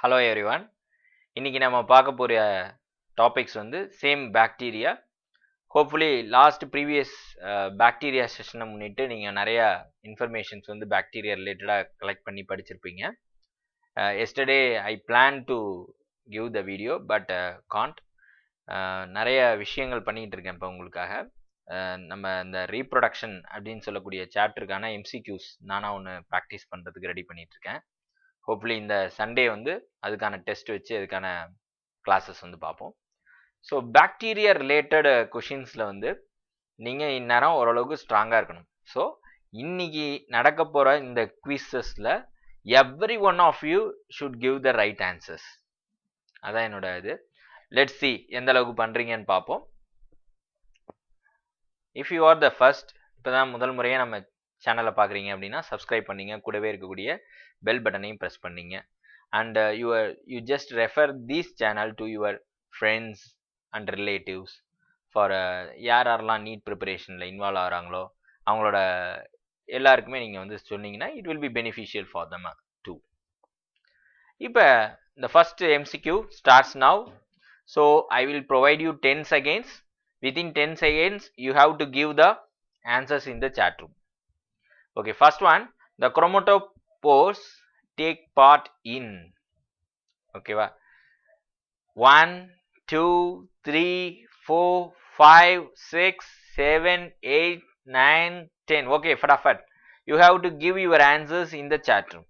Hello everyone. இன்னைக்கு நம்ம பார்க்க போற டாபிக்ஸ் வந்து same bacteria. Hopefully last previous bacteria செஷனை முன்னிட்டு நீங்கள் நிறைய இன்ஃபர்மேஷன்ஸ் வந்து பாக்டீரியா ரிலேட்டடாக கலெக்ட் பண்ணி படிச்சிருப்பீங்க. Yesterday I plan to give the video but can't. நிறைய விஷயங்கள் பண்ணிக்கிட்டு இருக்கேன் இப்போ உங்களுக்காக. நம்ம இந்த ரீப்ரொடக்ஷன் அப்படின்னு சொல்லக்கூடிய சாப்டருக்கான எம்சிக்யூஸ் நானாக ஒன்று ப்ராக்டிஸ் பண்ணுறதுக்கு ரெடி பண்ணிகிட்ருக்கேன். ஹோப்ஃபுல்லி இந்த சண்டே வந்து அதுக்கான டெஸ்ட் வச்சு அதுக்கான கிளாஸஸ் வந்து பார்ப்போம். ஸோ பாக்டீரியா ரிலேட்டட் கொஷின்ஸில் வந்து நீங்கள் இந்நேரம் ஓரளவுக்கு ஸ்ட்ராங்காக இருக்கணும். ஸோ இன்னைக்கு நடக்க போகிற இந்த குவிஸஸில் every one of you should give the right answers. அதான் என்னோட இது. லெட்ஸ் சி எந்த அளவுக்கு பண்ணுறீங்கன்னு பார்ப்போம். If you are the first, இப்போ தான் முதல் முறையாக நம்ம சேனலை பார்க்குறீங்க அப்படின்னா சப்ஸ்கிரைப் பண்ணிங்க, கூடவே இருக்கக்கூடிய பெல் பட்டனையும் ப்ரெஸ் பண்ணிங்க. And you just refer these channel to your friends and relatives for யாரெல்லாம் நீட் ப்ரிப்பரேஷனில் இன்வால்வ் ஆகிறாங்களோ அவங்களோட எல்லாருக்குமே நீங்கள் வந்து சொன்னீங்கன்னா it will be beneficial for them too. இப்போ இந்த first MCQ starts now. So I will provide you 10 seconds. Within 10 seconds you have to give the answers in the chat room. Okay, first one, the chromatophores take part in. Okay, 1 2 3 4 5 6 7 8 9 10. Okay, fatafat, you have to give your answers in the chat room.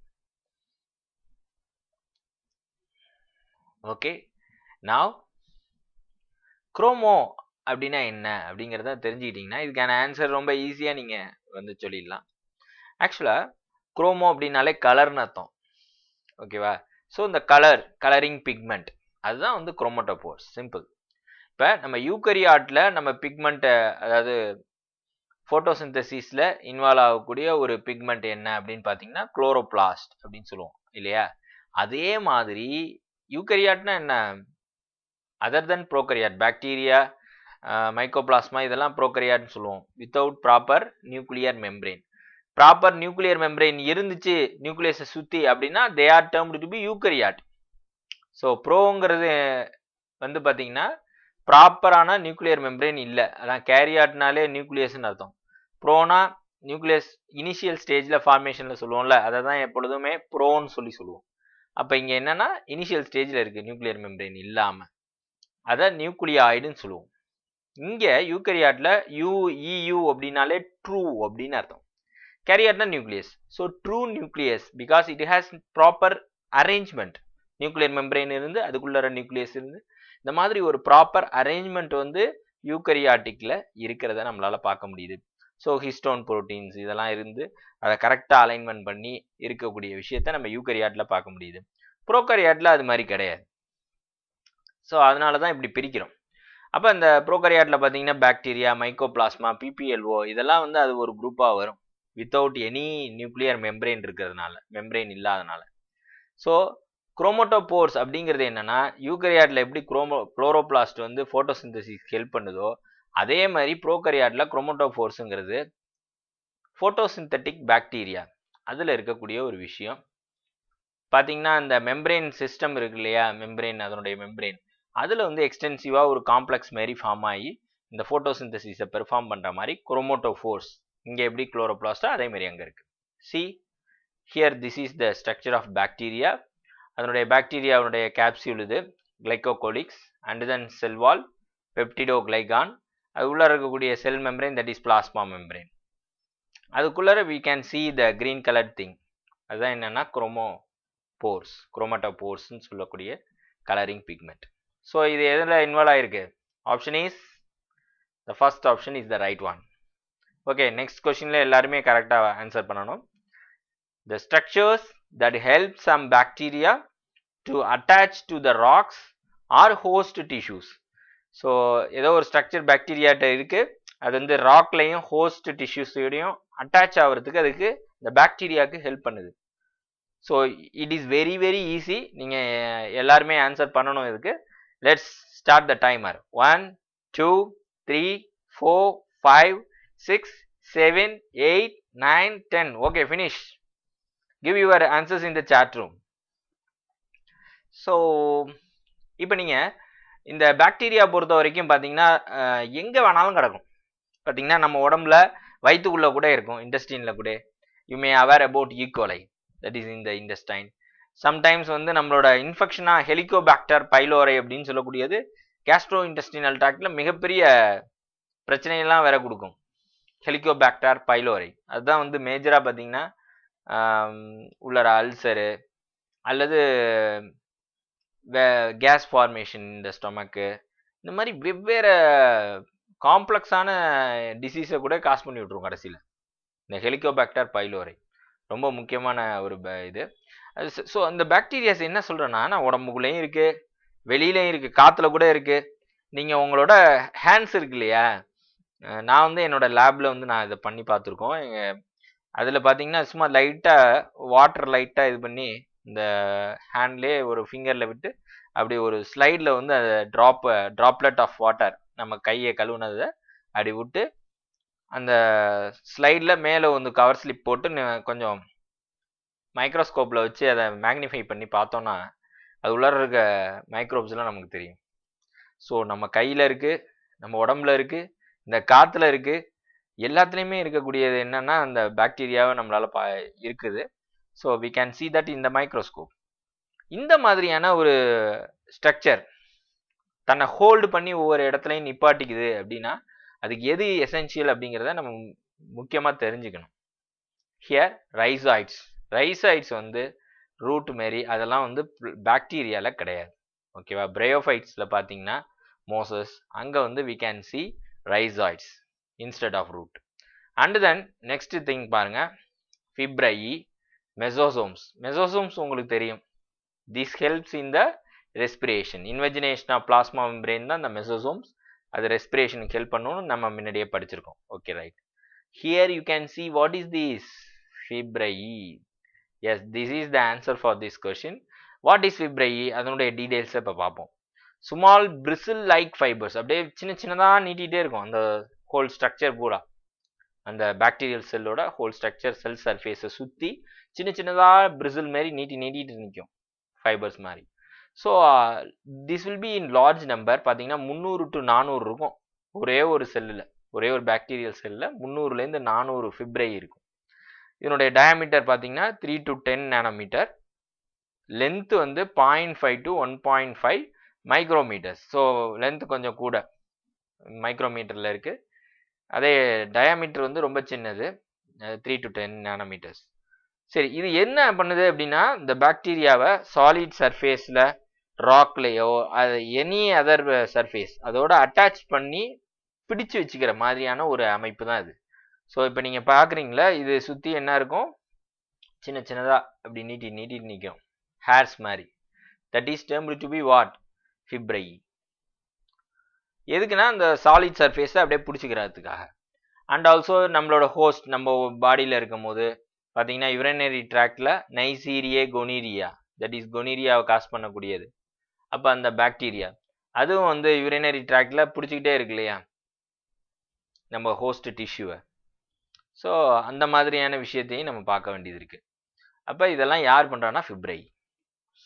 Okay, now chromo அப்படின்னா என்ன அப்படிங்கிறத தெரிஞ்சுக்கிட்டிங்கன்னா இதுக்கான answer ரொம்ப ஈஸியாக நீங்கள் வந்து சொல்லிடலாம். ஆக்சுவலாக குரோமோ அப்படின்னாலே கலர்னு அர்த்தம். ஓகேவா? ஸோ இந்த கலரிங் பிக்மெண்ட் அதுதான் வந்து குரோமோட்டோபோர்ஸ். சிம்பிள். இப்போ நம்ம யூக்கரியாட்டில் நம்ம பிக்மெண்ட்டை, அதாவது ஃபோட்டோசிந்தசிஸில் இன்வால்வ் ஆகக்கூடிய ஒரு பிக்மெண்ட் என்ன அப்படின்னு பார்த்தீங்கன்னா குளோரோபிளாஸ்ட் அப்படின்னு சொல்லுவோம் இல்லையா? அதே மாதிரி யூக்கரியாட்னா என்ன? Other than prokaryote, bacteria, mycoplasma இதெல்லாம் ப்ரோகரியாட்னு சொல்லுவோம். Without proper nuclear membrane. Proper nuclear membrane இருந்துச்சு நியூக்ளியஸை சுற்றி அப்படின்னா they are termed to be eukaryote. So ப்ரோங்கிறது வந்து பார்த்தீங்கன்னா ப்ராப்பரான நியூக்ளியர் மெம்பரேன் இல்லை. அதான் கேரியாட்னாலே நியூக்ளியஸ்ன்னு அர்த்தம். ப்ரோனா நியூக்ளியஸ் இனிஷியல் ஸ்டேஜில் ஃபார்மேஷனில் சொல்லுவோம்ல, அதை தான் எப்பொழுதுமே ப்ரோன்னு சொல்லுவோம். அப்போ இங்கே என்னன்னா இனிஷியல் ஸ்டேஜில் இருக்குது நியூக்ளியர் மெம்பரேன் இல்லாமல், அதை நியூக்ளியாய்டுன்னு சொல்லுவோம். இங்கே யூக்கரியாட்டில் யூஇயூ அப்படின்னாலே ட்ரூ அப்படின்னு அர்த்தம். கேரியாட்னா nucleus. So true nucleus because it has proper arrangement. Nuclear membrane இருந்து அதுக்குள்ளே நியூக்ளியஸ் இருந்து இந்த மாதிரி ஒரு ப்ராப்பர் அரேஞ்ச்மெண்ட் வந்து யூக்கரியாட்டிக்கில் இருக்கிறத நம்மளால் பார்க்க முடியுது. ஸோ ஹிஸ்டோன் புரோட்டீன்ஸ் இதெல்லாம் இருந்து அதை கரெக்டாக அலைன்மெண்ட் பண்ணி இருக்கக்கூடிய விஷயத்த நம்ம யூக்கரியாட்டில் பார்க்க முடியுது. ப்ரோகரியாட்டில் அது மாதிரி கிடையாது. ஸோ அதனால தான் இப்படி பிரிக்கிறோம். அப்போ இந்த ப்ரோகரியாட்டில் பார்த்தீங்கன்னா பாக்டீரியா, மைக்கோபிளாஸ்மா, பிபிஎல்ஓ இதெல்லாம் வந்து அது ஒரு குரூப்பாக வரும் வித்தவுட் எனி நியூக்ளியர் மெம்பரேன் இருக்கிறதுனால, மெம்பரேன் இல்லாதனால. ஸோ குரோமோட்டோபோர்ஸ் அப்படிங்கிறது என்னன்னா யூக்கரியாட்டில் எப்படி குளோரோபிளாஸ்ட் வந்து ஃபோட்டோசிந்தசிஸ்க்கு ஹெல்ப் பண்ணுதோ அதே மாதிரி ப்ரோகரியாட்டில் குரோமோட்டோபோர்ஸுங்கிறது ஃபோட்டோசிந்தட்டிக் பாக்டீரியா அதில் இருக்கக்கூடிய ஒரு விஷயம். பார்த்தீங்கன்னா இந்த மெம்பரேன் சிஸ்டம் இருக்கு இல்லையா, மெம்பரேன் அதனுடைய மெம்பரேன் அதில் வந்து எக்ஸ்டென்சிவாக ஒரு காம்ப்ளெக்ஸ் மாரி ஃபார்ம் ஆகி இந்த ஃபோட்டோசிந்தசிஸை பெர்ஃபார்ம் பண்ணுற மாதிரி குரோமோட்டோஃபோர்ஸ் இங்கே எப்படி குளோரோபிளாஸ்டோ அதே மாதிரி அங்கே இருக்குது. See here this is the structure of bacteria. அதனுடைய பாக்டீரியாவுடைய கேப்சியூல் இது கிளைகோகோலிக்ஸ் அண்ட் தென் செல் வால் பெப்டிடோகிளைகான். அது உள்ளே இருக்கக்கூடிய cell membrane that is plasma membrane. அதுக்குள்ளே we can see the green coloured thing. அதுதான் என்னென்னா குரோமோபோர்ஸ், குரோமோட்டோபோர்ஸ்ன்னு சொல்லக்கூடிய கலரிங் பிக்மெண்ட். ஸோ இது எதில் இன்வால்வ் ஆகிருக்கு? Option is the first option is the right one. Okay, next கொஸ்டினில் எல்லாருமே கரெக்டாக ஆன்சர் பண்ணணும். The structures that help some bacteria to attach to the rocks or host tissues. So ஏதோ ஒரு structure பாக்டீரியாட்ட இருக்குது, அது வந்து ராக்லையும் ஹோஸ்ட் டிஷ்யூஸோடையும் அட்டாச் ஆகிறதுக்கு அதுக்கு இந்த பாக்டீரியாவுக்கு ஹெல்ப் பண்ணுது. So it is very very easy. நீங்கள் எல்லாருமே ஆன்சர் பண்ணணும் இதுக்கு. Let's start the timer. 1 2 3 4 5 6 7 8 9 10. Okay, finish. Give your answers in the chat room. So இப்போ நீங்கள் இந்த பாக்டீரியா பொறுத்த வரைக்கும் பார்த்தீங்கன்னா எங்கே வேணாலும் கிடக்கும். பார்த்தீங்கன்னா நம்ம உடம்புல வயிற்றுக்குள்ளே கூட இருக்கும், இன்டெஸ்டைனில் கூட. You may aware about E coli, that is in the intestine. Sometimes வந்து நம்மளோட இன்ஃபெக்ஷனாக ஹெலிகோபாக்டர் பைலோரை அப்படின்னு சொல்லக்கூடியது கேஸ்ட்ரோ இன்டெஸ்டினல் ட்ராக்டில் மிகப்பெரிய பிரச்சனையெல்லாம் வேற கொடுக்கும். ஹெலிகோபாக்டர் பைலோரை அதுதான் வந்து மேஜராக பார்த்தீங்கன்னா உள்ளர அல்சரு அல்லது கேஸ் ஃபார்மேஷன் இந்த ஸ்டொமக்கு, இந்த மாதிரி வெவ்வேறு காம்ப்ளெக்ஸான டிசீஸை கூட காஸ் பண்ணி விட்ருவோம் கடைசியில் இந்த ஹெலிகோபாக்டர் பைலோரை. ரொம்ப முக்கியமான ஒரு இது. ஸோ அந்த பாக்டீரியாஸ் என்ன சொல்கிறேன்னா, நான் உடம்புக்குள்ளேயும் இருக்குது, வெளியிலையும் இருக்குது, காற்றுல கூட இருக்குது. நீங்கள் உங்களோட ஹேண்ட்ஸ் இருக்கு இல்லையா, நான் வந்து என்னோட லேபில் வந்து நான் இதை பண்ணி பார்த்துருக்கோம். அதில் பார்த்தீங்கன்னா சும்மா லைட்டாக வாட்டர் லைட்டாக இது பண்ணி இந்த ஹேண்ட்லேயே ஒரு ஃபிங்கரில் விட்டு அப்படி ஒரு ஸ்லைடில் வந்து அதை ட்ராப்லெட் ஆஃப் வாட்டர் நம்ம கையை கழுவுனதை அப்படி விட்டு அந்த ஸ்லைடில் மேலே வந்து கவர் ஸ்லிப் போட்டு கொஞ்சம் மைக்ரோஸ்கோப்பில் வச்சு அதை மேக்னிஃபை பண்ணி பார்த்தோன்னா அது உள்ளார இருக்க மைக்ரோப்ஸ்லாம் நமக்கு தெரியும். ஸோ நம்ம கையில் இருக்குது, நம்ம உடம்புல இருக்குது, இந்த காற்றுல இருக்குது, எல்லாத்துலேயுமே இருக்கக்கூடியது என்னென்னா அந்த பாக்டீரியாவை நம்மளால் இருக்குது. So we can see that இந்த மைக்ரோஸ்கோப். இந்த மாதிரியான ஒரு ஸ்ட்ரக்சர் தன்னை ஹோல்டு பண்ணி ஒவ்வொரு இடத்துலையும் நிப்பாட்டிக்குது அப்படின்னா அதுக்கு எது எசென்ஷியல் அப்படிங்கிறத நம்ம முக்கியமாக தெரிஞ்சுக்கணும். ஹியர் ரைசாய்ட்ஸ் வந்து ரூட் மாரி அதெல்லாம் வந்து பாக்டீரியாவில் கிடையாது. ஓகேவா? பிரயோஃபைட்ஸில் பார்த்தீங்கன்னா மோசஸ், அங்கே வந்து we can see rhizoids instead of root. And then next thing பாருங்க, ஃபிப்ரையி, மெசோசோம்ஸ் உங்களுக்கு தெரியும். This helps in the respiration, invagination of plasma membrane தான் இந்த மெசோசோம்ஸ். அது ரெஸ்பிரேஷனுக்கு ஹெல்ப் பண்ணணும்னு நம்ம முன்னாடியே படிச்சிருக்கோம். Okay, right. Here you can see what is this fimbriae. Yes, this is the answer for this question. What is fimbriae, அதனுடைய டீடைல்ஸை இப்போ பார்ப்போம். ஸ்மால் பிரிசில் லைக் ஃபைபர்ஸ், அப்படியே சின்னதாக நீட்டிகிட்டே இருக்கும் அந்த ஹோல் ஸ்ட்ரக்சர் பூரா. அந்த பாக்டீரியல் செல்லோட ஹோல் ஸ்ட்ரக்சர் செல் சர்ஃபேஸை சுற்றி சின்னதாக பிரிசில் மாரி நீட்டிட்டு நிற்கும், ஃபைபர்ஸ் மாதிரி. So this will be in large number. பார்த்தீங்கன்னா 300 to 400 இருக்கும் ஒரே ஒரு செல்லில், ஒரே ஒரு பாக்டீரியல் செல்லில் 300லேருந்து 400 ஃபிப்ரை இருக்கும். இதனுடைய டயாமீட்டர் பார்த்தீங்கன்னா 3 to 10 நானோமீட்டர், லென்த்து வந்து 0.5 to 1.5 மைக்ரோமீட்டர்ஸ். ஸோ லென்த் கொஞ்சம் கூட மைக்ரோமீட்டரில் இருக்குது. அதே டயாமீட்டர் வந்து ரொம்ப சின்னது, 3 to 10 நானோமீட்டர்ஸ். சரி, இது என்ன பண்ணுது அப்படின்னா இந்த பாக்டீரியாவை சாலிட் சர்ஃபேஸில், ராக்லேயோ அது எனி அதர் சர்ஃபேஸ் அதோட அட்டாச் பண்ணி பிடிச்சு வச்சுக்கிற மாதிரியான ஒரு அமைப்பு தான் இது. ஸோ இப்போ நீங்கள் பார்க்குறீங்களா, இது சுற்றி என்ன இருக்கும், சின்னதாக அப்படி நீட்டிட்டு நிற்கும் ஹேர்ஸ் மாதிரி. That is termed to be what, fimbriae. எதுக்குன்னா அந்த சாலிட் சர்ஃபேஸை அப்படியே பிடிச்சிக்கிறதுக்காக. அண்ட் ஆல்சோ நம்மளோட ஹோஸ்ட் நம்ம பாடியில் இருக்கும் போது பார்த்தீங்கன்னா யூரினரி ட்ராக்டில் நைசீரியே கொனீரியா, தட் இஸ் கொனீரியாவை காஸ் பண்ணக்கூடியது. அப்போ அந்த பாக்டீரியா அதுவும் வந்து யூரினரி ட்ராக்டில் பிடிச்சிக்கிட்டே இருக்கு இல்லையா நம்ம ஹோஸ்ட் டிஷ்யூவை. ஸோ அந்த மாதிரியான விஷயத்தையும் நம்ம பார்க்க வேண்டியது இருக்குது. அப்போ இதெல்லாம் யார் பண்ணுறான்னா fimbriae.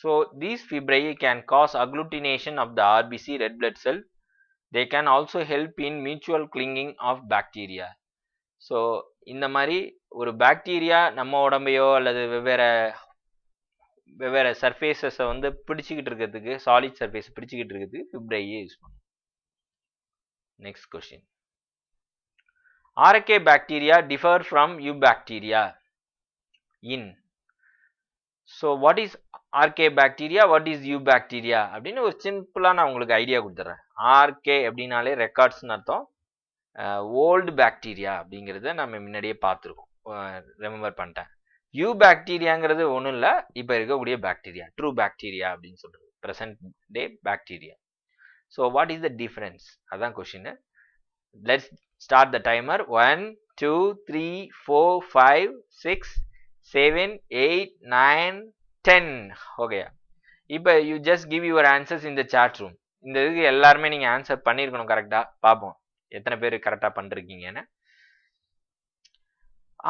So these fimbriae can cause agglutination of the RBC red blood cell. They can also help in mutual clinging of bacteria. So இந்த மாதிரி ஒரு பாக்டீரியா நம்ம உடம்பையோ அல்லது வெவ்வேறு சர்ஃபேஸஸை வந்து பிடிச்சிக்கிட்டு இருக்கிறதுக்கு, சாலிட் சர்ஃபேஸ் பிடிச்சிக்கிட்டு இருக்கிறதுக்கு ஃபிப்ரையே யூஸ் பண்ணும். Next question, archaebacteria differ from eubacteria in. So what is archaebacteria, what is eubacteria அப்படின்னு ஒரு சிம்பிளாக நான் உங்களுக்கு ஐடியா கொடுத்துட்றேன். ஆர்கே அப்படின்னாலே ரெக்கார்ட்ஸ்னு அர்த்தம். ஓல்டு பாக்டீரியா அப்படிங்கிறத நம்ம முன்னாடியே பார்த்துருக்கோம், ரிமெம்பர் பண்ணிட்டேன். யூபாக்டீரியாங்கிறது ஒன்றும் இல்லை, இப்போ இருக்கக்கூடிய பாக்டீரியா, ட்ரூ பாக்டீரியா அப்படின்னு சொல்கிறது, present day bacteria. So what is the difference, அதான் question. Let's start the timer. 1 2 3 4 5 6 7 8 9 10. Okay, இப்போ you just give your answers in the chat room. இந்த இதுக்கு எல்லாருமே நீங்கள் ஆன்சர் பண்ணியிருக்கணும் கரெக்டாக. பார்ப்போம் எத்தனை பேர் கரெக்டாக பண்ணிருக்கீங்கன்னு.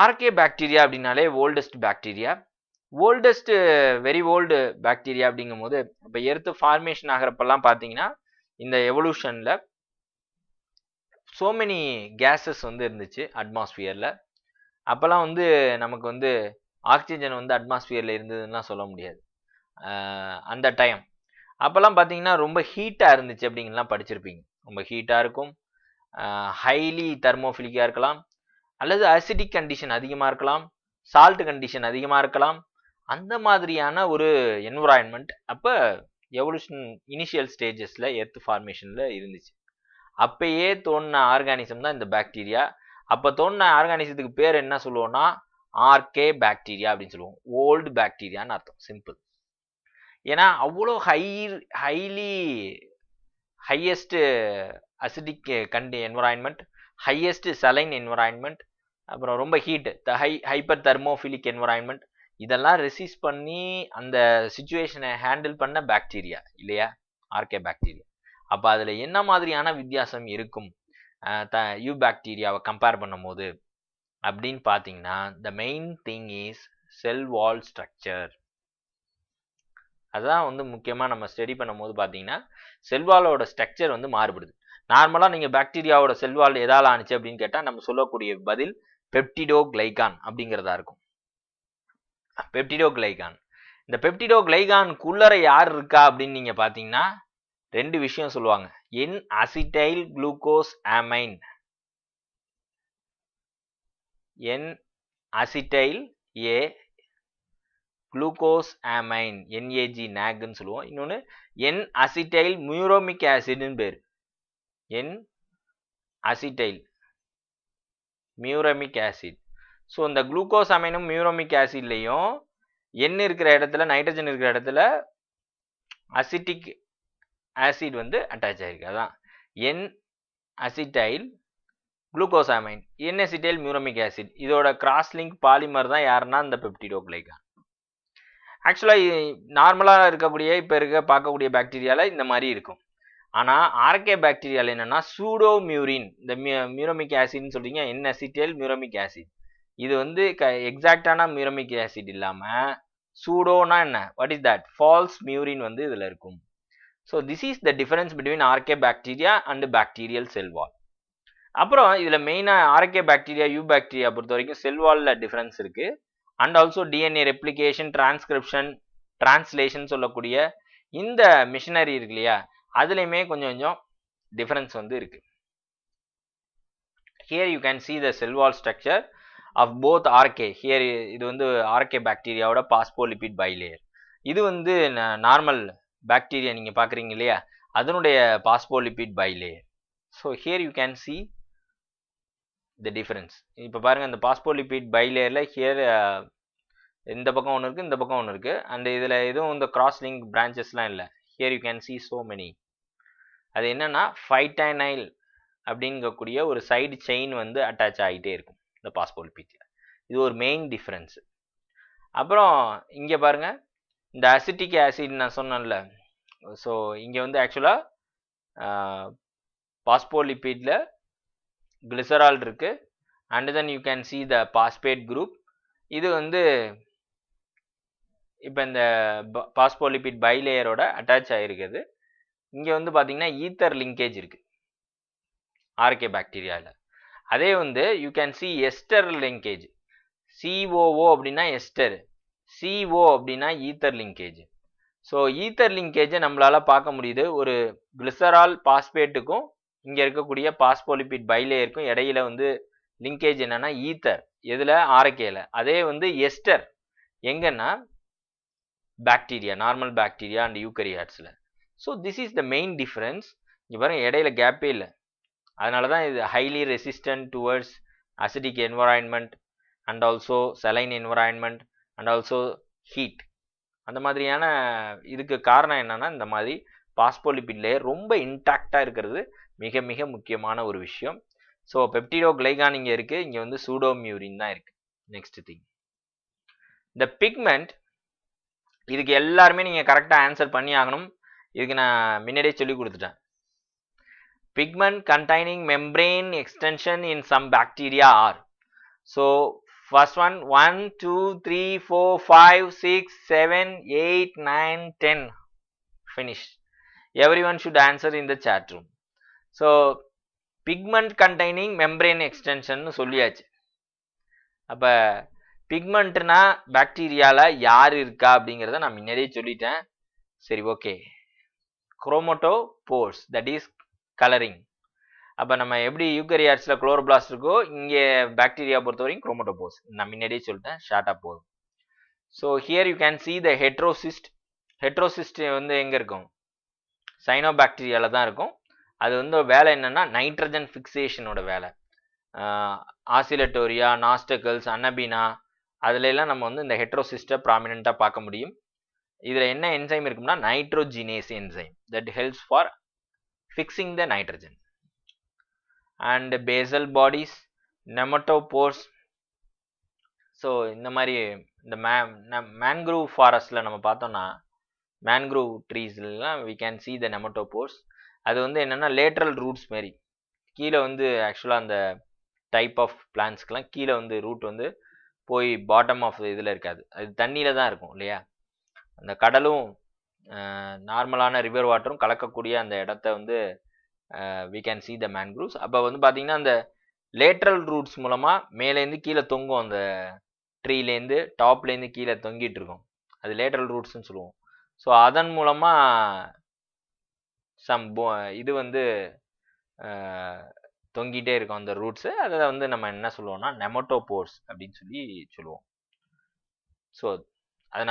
ஆர்கே பாக்டீரியா அப்படின்னாலே oldest bacteria. Oldest very old bacteria அப்படிங்கும்போது இப்போ எர்த் ஃபார்மேஷன் ஆகிறப்பெல்லாம் பார்த்தீங்கன்னா இந்த எவல்யூஷனில் so many கேஸஸ் வந்து இருந்துச்சு அட்மாஸ்பியரில். அப்போல்லாம் வந்து நமக்கு வந்து ஆக்சிஜன் வந்து அட்மாஸ்பியரில் இருந்ததுன்னா சொல்ல முடியாது அந்த டைம். அப்போல்லாம் பார்த்தீங்கன்னா ரொம்ப ஹீட்டாக இருந்துச்சு அப்படிங்கலாம் படிச்சிருப்பீங்க. ரொம்ப ஹீட்டாக இருக்கும், ஹைலி தெர்மோஃபிலிக்காக இருக்கலாம், அல்லது அசிடிக் கண்டிஷன் அதிகமாக இருக்கலாம், சால்ட் கண்டிஷன் அதிகமாக இருக்கலாம். அந்த மாதிரியான ஒரு என்விரான்மெண்ட் அப்போ எவல்யூஷன் இனிஷியல் ஸ்டேஜஸில் எர்த் ஃபார்மேஷனில் இருந்துச்சு. அப்பயே தோணுன ஆர்கானிசம் தான் இந்த பாக்டீரியா. அப்போ தோணுன ஆர்கானிசத்துக்கு பேர் என்ன சொல்லுவோம்னா ஆர்கே பாக்டீரியா அப்படின்னு சொல்லுவோம். ஓல்டு பாக்டீரியான்னு அர்த்தம், சிம்பிள். ஏன்னா அவ்வளோ highest acidic environment, highest saline environment, அப்புறம் ரொம்ப ஹீட், ஹைப்பர் தெர்மோஃபிலிக் என்விரான்மெண்ட், இதெல்லாம் ரெசிஸ்ட் பண்ணி அந்த சுச்சுவேஷனை ஹேண்டில் பண்ண பாக்டீரியா இல்லையா ஆர்கே பாக்டீரியா. அப்போ அதில் என்ன மாதிரியான வித்தியாசம் இருக்கும் யூ பாக்டீரியாவை கம்பேர் பண்ணும் போது அப்படின்னு பார்த்தீங்கன்னா the main thing is sell wall structure. அதான் வந்து முக்கியமாக நம்ம ஸ்டடி பண்ணும்போது பார்த்தீங்கன்னா செல்வாலோட ஸ்ட்ரக்சர் வந்து மாறுபடுது. நார்மலாக நீங்கள் பாக்டீரியாவோட செல்வால் எதால் ஆனிச்சு அப்படின்னு கேட்டால் நம்ம சொல்லக்கூடிய பதில் பெப்டிடோகிளைகான் அப்படிங்கிறதா இருக்கும். பெப்டிடோகிளைகான். இந்த பெப்டிடோகிளைகானுக்குள்ளர யார் இருக்கா அப்படின்னு நீங்கள் பார்த்தீங்கன்னா ரெண்டு விஷயம் சொல்லுவாங்க. N acetyl glucosamine, N acetyl A glucosamine, NAG நாக்னு சொல்லுவோம். இன்னொன்று என் அசிட்டைல் மியூரோமிக் ஆசிட்னு பேர், N acetyl muramic acid. So இந்த குளுக்கோஸ் அமைனும் மியூரோமிக் ஆசிட்லையும் எண் இருக்கிற இடத்துல நைட்ரஜன் இருக்கிற இடத்துல அசிட்டிக் ஆசிட் வந்து அட்டாச் ஆயிருக்கு. அதான் N acetyl glucosamine, N acetyl muramic acid. இதோட கிராஸ் லிங்க் பாலிமர் தான் யாருன்னா இந்த பெப்டிடோகிளைகான். ஆக்சுவலாக நார்மலாக இருக்கக்கூடிய இப்போ பார்க்கக்கூடிய பாக்டீரியாவில் இந்த மாதிரி இருக்கும். ஆனால் ஆர்கே பாக்டீரியாவில் என்னென்னா சூடோ மியூரின், இந்த மியூரோமிக் ஆசிட்னு சொல்கிறீங்க, என் அசிட்டைல் மியூரோமிக் ஆசிட். இது வந்து எக்ஸாக்டான மியூரோமிக் ஆசிட் இல்லாமல் சூடோனா என்ன, what is that, false murein வந்து இதில் இருக்கும். So this is the difference between archaebacteria and bacterial cell wall. அப்புறம் இதில் மெயினாக ஆர்கே பாக்டீரியா யூ பாக்டீரியா பொறுத்த வரைக்கும் செல் வாலில் டிஃபரன்ஸ் இருக்குது. And also DNA replication, transcription, translation சொல்லக்கூடிய இந்த மிஷினரி இருக்கு இல்லையா, அதுலேயுமே கொஞ்சம் கொஞ்சம் டிஃபரன்ஸ் வந்து இருக்கு. Here you can see the cell wall structure of both archaea. Here இது வந்து ஆர்கே பாக்டீரியாவோட பாஸ்போலிபிட் பைலேயர். இது வந்து நார்மல் பாக்டீரியா நீங்கள் பார்க்குறீங்க இல்லையா, அதனுடைய phospholipid bilayer. So here you can see the difference. இப்போ பாருங்கள், இந்த பாஸ்போலிபிட் பைலேயரில் ஹியர் இந்த பக்கம் ஒன்று இருக்குது, இந்த பக்கம் ஒன்று இருக்குது. அண்ட் இதில் எதுவும் இந்த கிராஸ் லிங்க் பிரான்ச்சஸ்லாம் இல்லை. Here you can C so many. அது என்னென்னா ஃபைட்டைனைல் அப்படிங்கக்கூடிய ஒரு சைடு செயின் வந்து அட்டாச் ஆகிட்டே இருக்கும் இந்த பாஸ்போலிபிட்டில். இது ஒரு மெயின் டிஃப்ரென்ஸு. அப்புறம் இங்கே பாருங்கள், இந்த அசிட்டிக் ஆசிட் நான் சொன்னேன்ல, ஸோ இங்கே வந்து ஆக்சுவலாக பாஸ்போலிபிட்டில் கிளிசரால் இருக்குது. And then you can see the phosphate group. இது வந்து இப்போ இந்த பாஸ்போலிபிட் பைலேயரோட அட்டாச் ஆகிருக்குது. இங்கே வந்து பார்த்தீங்கன்னா ஈத்தர் லிங்கேஜ் இருக்குது ஆர்கே பாக்டீரியாவில். அதே வந்து you can C ester linkage. COO அப்படின்னா எஸ்டர், சிஓ அப்படின்னா ஈத்தர் லிங்கேஜ். ஸோ ஈத்தர் லிங்கேஜை நம்மளால் பார்க்க முடியுது. ஒரு கிளிசரால் பாஸ்பேட்டுக்கும் இங்கே இருக்கக்கூடிய பாஸ்போலிபிட் பைலேயருக்கும் இடையில வந்து லிங்கேஜ் என்னன்னா ஈத்தர், எதில், ஆர்கேல. அதே வந்து எஸ்டர் எங்கன்னா பாக்டீரியா, நார்மல் பாக்டீரியா அண்ட் யூகரியாட்ஸில். So this is the main difference. இங்கே பாருங்கள், இடையில கேப்பே இல்லை. அதனால தான் இது highly resistant towards acidic environment and also saline environment and also heat. அந்த மாதிரியான இதுக்கு காரணம் என்னன்னா இந்த மாதிரி பாஸ்போலிபிட் லேயர் ரொம்ப இன்டாக்டாக இருக்கிறது மிக மிக முக்கியமான ஒரு விஷயம். ஸோ பெப்டிடோகிளைகான் இங்கே இருக்குது, இங்கே வந்து சூடோமியூரின் தான் இருக்குது. நெக்ஸ்ட் திங், இந்த பிக்மெண்ட். இதுக்கு எல்லாருமே நீங்கள் கரெக்டாக ஆன்சர் பண்ணி ஆகணும். இதுக்கு நான் முன்னாடியே சொல்லி கொடுத்துட்டேன். pigment containing membrane extension in some bacteria are. So First one 1, 2, 3, 4, 5, 6, 7, 8, 9, 10. Finish. Everyone should answer in the chat room. So pigment containing membrane extension சொல்லியாச்சு. அப்ப பிக்மெண்ட்னா பாக்டீரியால யார் இருக்கா அப்படிங்கிறத நான் முன்னாடியே சொல்லிட்டேன். சரி, okay. Chromatophores, that is colouring. அப்போ நம்ம எப்படி யூகரியாட்ஸில் குளோரோபிளாஸ்ட் இருக்கோ இங்கே பாக்டீரியா பொறுத்த வரைக்கும் குரோமோட்டோபோர்ஸ். நான் முன்னாடியே சொல்லிட்டேன், ஷார்ட்டாக போதும். So here you can see the heterocyst. Heterocyst வந்து எங்கே இருக்கும்? சைனோபாக்டீரியாவில் தான் இருக்கும். அது வந்து வேலை என்னன்னா நைட்ரஜன் ஃபிக்சேஷனோட வேலை. ஆசிலட்டோரியா, நாஸ்டக்கிள்ஸ், அன்னபீனா அதுலெல்லாம் நம்ம வந்து இந்த ஹெட்ரோசிஸ்ட்டை ப்ராமினெண்ட்டாக பார்க்க முடியும். இதில் என்ன என்சைம் இருக்கும்னா nitrogenase enzyme that helps for fixing the nitrogen. And basal bodies, pneumatophores. So இந்த மாதிரி இந்த மேன்க்ரூவ் ஃபாரஸ்டில் நம்ம பார்த்தோம்னா மேன்க்ரூவ் ட்ரீஸ்லாம் we can see the pneumatophores. அது வந்து என்னென்னா லேட்ரல் ரூட்ஸ் மாரி கீழே வந்து ஆக்சுவலாக அந்த டைப் ஆஃப் பிளான்ஸ்க்கெலாம் கீழே வந்து ரூட் வந்து போய் பாட்டம் ஆஃப் இதில் இருக்காது, அது தண்ணியில் தான் இருக்கும் இல்லையா? அந்த கடலும் நார்மலான ரிவர் வாட்டரும் கலக்கக்கூடிய அந்த இடத்த வந்து வி கேன் சி த மேன்க்ரூவ்ஸ். அப்போ வந்து பார்த்தீங்கன்னா அந்த லேட்ரல் ரூட்ஸ் மூலமாக மேலேருந்து கீழே தொங்கும், அந்த ட்ரீலேருந்து டாப்லேருந்து கீழே தொங்கிட்டு இருக்கும், அது லேட்ரல் ரூட்ஸ்ன்னு சொல்லுவோம். ஸோ அதன் மூலமாக இது வந்து தொங்கிட்டே இருக்கும் அந்த ரூட்ஸு. அதை வந்து நம்ம என்ன சொல்லுவோம்னா நெமட்டோபோர்ஸ் அப்படின்னு சொல்லுவோம். ஸோ அதை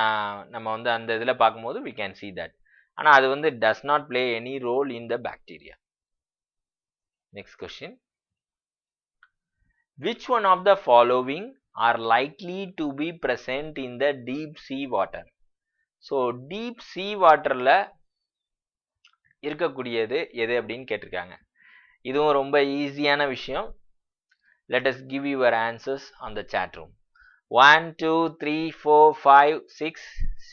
நம்ம வந்து அந்த இதில் பார்க்கும்போது வி கேன் சி தட். ஆனால் அது வந்து does not play any role in the bacteria. Next question, which one of the following are likely to be present in the deep sea water? So deep C வாட்டரில் இருக்கக்கூடியது எது அப்படின்னு கேட்டிருக்காங்க. இதுவும் ரொம்ப ஈஸியான விஷயம். let us give your answers on the chat room. 1, 2, 3, 4, 5, 6,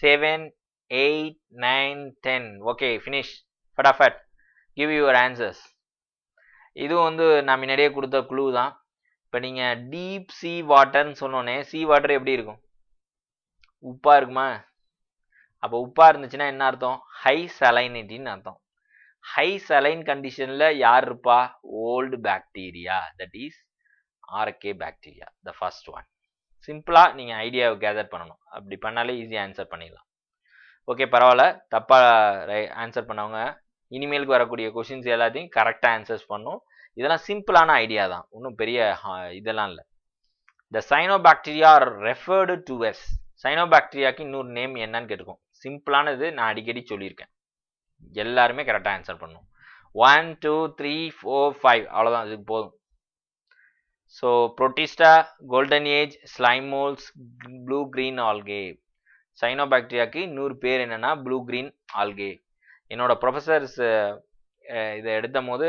7, 8, 9, 10. okay, finish. Fatafat give your answers. இதுவும் வந்து நான் முன்னாடியே கொடுத்த க்ளூ தான். இப்போ நீங்கள் டீப் சி வாட்டர்னு சொன்னோன்னே சி வாட்டர் எப்படி இருக்கும்? உப்பாக இருக்குமா? அப்போ உப்பாக இருந்துச்சுன்னா என்ன அர்த்தம்? ஹை சலைனிட்டின்னு அர்த்தம். ஹை சலைன் கண்டிஷனில் யார் இருப்பா? Old bacteria, that is archaebacteria, the first one. சிம்பிளாக நீங்கள் ஐடியாவை கேதர் பண்ணணும். அப்படி பண்ணாலே ஈஸியாக ஆன்சர் பண்ணிடலாம். ஓகே, பரவாயில்ல. தப்பாக ஆன்சர் பண்ணவங்க இனிமேலுக்கு வரக்கூடிய கொஷின்ஸ் எல்லாத்தையும் கரெக்டாக ஆன்சர்ஸ் பண்ணும். இதெல்லாம் சிம்பிளான ஐடியா தான், ஒன்றும் பெரிய இதெல்லாம் இல்லை. த சைனோபாக்டீரியா ஆர் ரெஃபர்டு டுவர்ஸ். சைனோபாக்டீரியாவுக்கு இன்னொரு நேம் என்னன்னு கேட்டிருக்கோம். சிம்பிளானது, நான் அடிக்கடி சொல்லியிருக்கேன். எல்லாருமே கரெக்டாக ஆன்சர் பண்ணும். 1, 2, 3, 4, 5 அவ்வளோதான், இதுக்கு போதும். So Protista, golden age, slime moulds, blue green algae. சைனோபாக்டீரியாவுக்கு இன்னொரு பேர் என்னென்னா ப்ளூ கிரீன் ஆல்கே. என்னோட ப்ரொஃபஸர்ஸ் இதை எடுத்த போது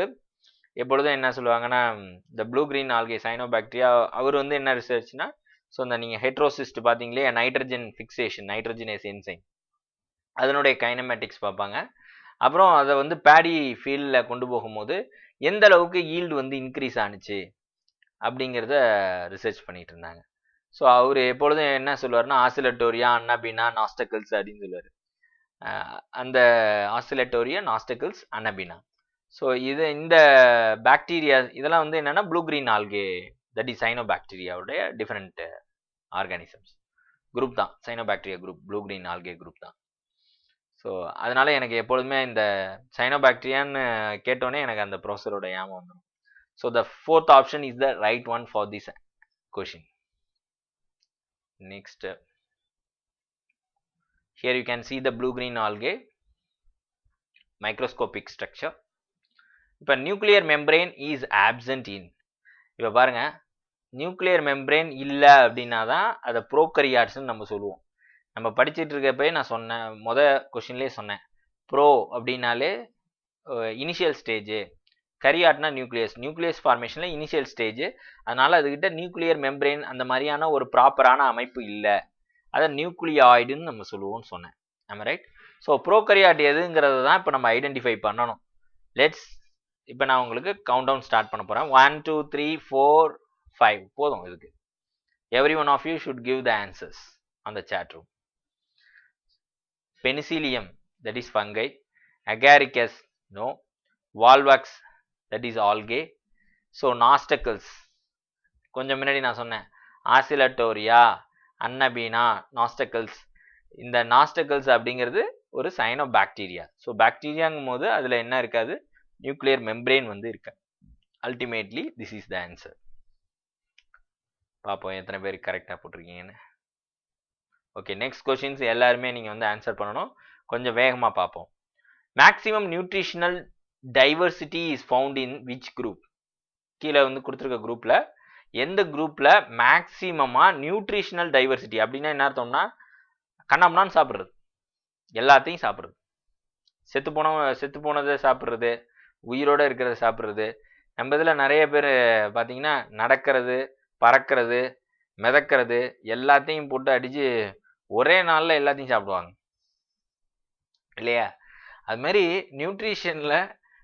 எப்பொழுதும் என்ன சொல்லுவாங்கன்னா, இந்த ப்ளூ கிரீன் ஆல்கே சைனோபாக்டீரியா, அவர் வந்து என்ன ரிசர்ச்னா, ஸோ இந்த நீங்கள் ஹெட்ரோசிஸ்ட் பார்த்தீங்களே, நைட்ரஜன் ஃபிக்சேஷன், நைட்ரஜனேஸ் என்சைம், அதனுடைய கைனமேட்டிக்ஸ் பார்ப்பாங்க. அப்புறம் அதை வந்து பேடி ஃபீல்டில் கொண்டு போகும்போது எந்த அளவுக்கு ஈல்டு வந்து இன்க்ரீஸ் ஆணுச்சு அப்படிங்கிறத ரிசர்ச் பண்ணிட்டு இருந்தாங்க. ஸோ அவர் எப்பொழுதும் என்ன சொல்லுவார்னா ஆசிலட்டோரியா, அன்னபீனா, நாஸ்டக்கிள்ஸ் அப்படின்னு சொல்லுவார். அந்த ஆசிலட்டோரியா, நாஸ்டக்கிள்ஸ், அன்னபீனா. ஸோ இந்த பாக்டீரியா இதெல்லாம் வந்து என்னென்னா blue green algae, that is சைனோபாக்டீரியாவுடைய டிஃப்ரெண்ட் ஆர்கானிசம்ஸ் குரூப் தான். Cyanobacteria group blue green algae group தான். ஸோ அதனால எனக்கு எப்பொழுதுமே இந்த சைனோபாக்டீரியான்னு கேட்டோன்னே எனக்கு அந்த ப்ரொஃபஸரோட ஞாபகம் வந்துடும். So the fourth option is the right one for this question. Next, here you can see the blue green algae microscopic structure. இப்போ நியூக்ளியர் மெம்பரேன் இஸ் ஆப்சென்ட் இன். இப்போ பாருங்க, நியூக்ளியர் மெம்பரேன் இல்லை அப்படின்னா தான் அதை ப்ரோகரியாட்ஸ்ன்னு நம்ம சொல்லுவோம். நம்ம படிச்சுட்டு இருக்கப்பே நான் சொன்னேன், கொஷின்லேயே சொன்னேன், ப்ரோ அப்படின்னாலே இனிஷியல் ஸ்டேஜு, கரியாட்னா நியூக்ளியஸ் ஃபார்மேஷனில் இனிஷியல் ஸ்டேஜ். அதனால் அதுக்கிட்ட நியூக்ளியர் மெம்பரேன் அந்த மாதிரியான ஒரு ப்ராப்பரான அமைப்பு இல்லை, அதை நியூக்ளியாய்டுன்னு நம்ம சொல்லுவோம்னு சொன்னேன். நம்ம ரைட். ஸோ ப்ரோகரியாட் எதுங்கிறது தான் இப்போ நம்ம ஐடென்டிஃபை பண்ணணும். இப்போ நான் உங்களுக்கு கவுண்ட் டவுன் ஸ்டார்ட் பண்ண போகிறேன். 1, 2, 3, 4, 5 போதும் இதுக்கு. Every one of you should give the answers on the chat room. Penicillium, that is fungi. Agaricus, no. Volvax, that is algae. So nostricals, கொஞ்சம் முன்னாடி நான் சொன்னேன் ஆசிலட்டோரியா, அன்னபீனா, நாஸ்டக்கல்ஸ். இந்த நாஸ்டக்கல்ஸ் அப்படிங்கிறது ஒரு சைனோ பாக்டீரியா. ஸோ பாக்டீரியாங்கும் போது அதில் என்ன இருக்காது, நியூக்ளியர் மெம்பரேன் வந்து இருக்கு. Ultimately this is the answer. பார்ப்போம் எத்தனை பேர் கரெக்டாக போட்டிருக்கீங்கன்னு. ஓகே, நெக்ஸ்ட் கொஸ்டின்ஸ் எல்லாருமே நீங்கள் வந்து ஆன்சர் பண்ணணும். கொஞ்சம் வேகமாக பார்ப்போம். Maximum nutritional diversity is found in which group? கீழே வந்து கொடுத்துருக்க குரூப்பில் எந்த குரூப்பில் மேக்ஸிமமாக நியூட்ரிஷனல் டைவர்சிட்டி அப்படின்னா என்ன அர்த்தம்னா, கண்ணாமண்ணான்னு சாப்பிட்றது, எல்லாத்தையும் சாப்பிட்றது, செத்து போனதை சாப்பிட்றது, உயிரோடு இருக்கிறத சாப்பிட்றது. நம்ம இதில் நிறைய பேர் பார்த்தீங்கன்னா நடக்கிறது, பறக்கிறது, மிதக்கிறது எல்லாத்தையும் போட்டு அடித்து ஒரே நாளில் எல்லாத்தையும் சாப்பிடுவாங்க இல்லையா? அது மாதிரி நியூட்ரிஷனில்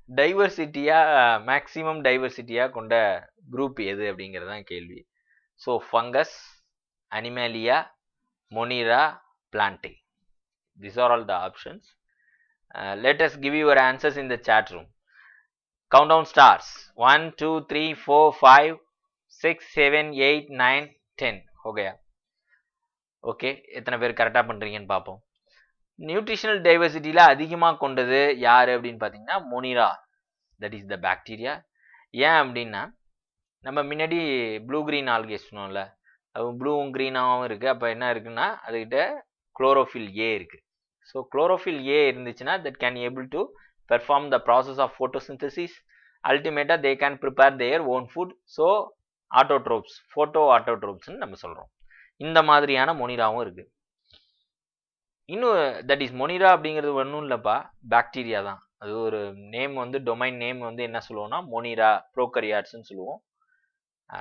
டைவர்சிட்டியாக மேக்ஸிமம் டைவர்சிட்டியாக கொண்ட குரூப் எது அப்படிங்கிறது தான் கேள்வி. So fungus, Animalia, Monera, Plantae. These are all the options. Let us give your answers in the chat room. Countdown starts. 1 2 3 4 5 6 7 8 9 10. हो गया? ஓகே, எத்தனை பேர் கரெக்டாக பண்ணுறீங்கன்னு பார்ப்போம். நியூட்ரிஷனல் டைவர்சிட்டியில் அதிகமாக கொண்டது யார் அப்படின்னு பார்த்தீங்கன்னா Monera, that is the bacteria. ஏன் அப்படின்னா நம்ம முன்னாடி ப்ளூ க்ரீன் ஆல்கே சொன்னோம்ல, அது ப்ளூவும் க்ரீனாகவும் இருக்குது. அப்போ என்ன இருக்குன்னா அதுக்கிட்ட குளோரோஃபில் ஏ இருக்குது. ஸோ குளோரோஃபில் ஏ இருந்துச்சுன்னா that can able to perform the process of photosynthesis. அல்டிமேட்டாக they can prepare their own food. So autotrophs, photo ஆட்டோட்ரோப்ஸ்ன்னு நம்ம சொல்கிறோம். இந்த மாதிரியான மொனிராவும் இருக்குது. இன்னும் தட் இஸ் மொனிரா அப்படிங்கிறது ஒன்றும் இல்லைப்பா, பாக்டீரியா தான். அது ஒரு நேம் வந்து டொமைன் நேம் வந்து என்ன சொல்லுவோம்னா மொனிரா ப்ரோகரியாட்ஸ்ன்னு சொல்லுவோம்.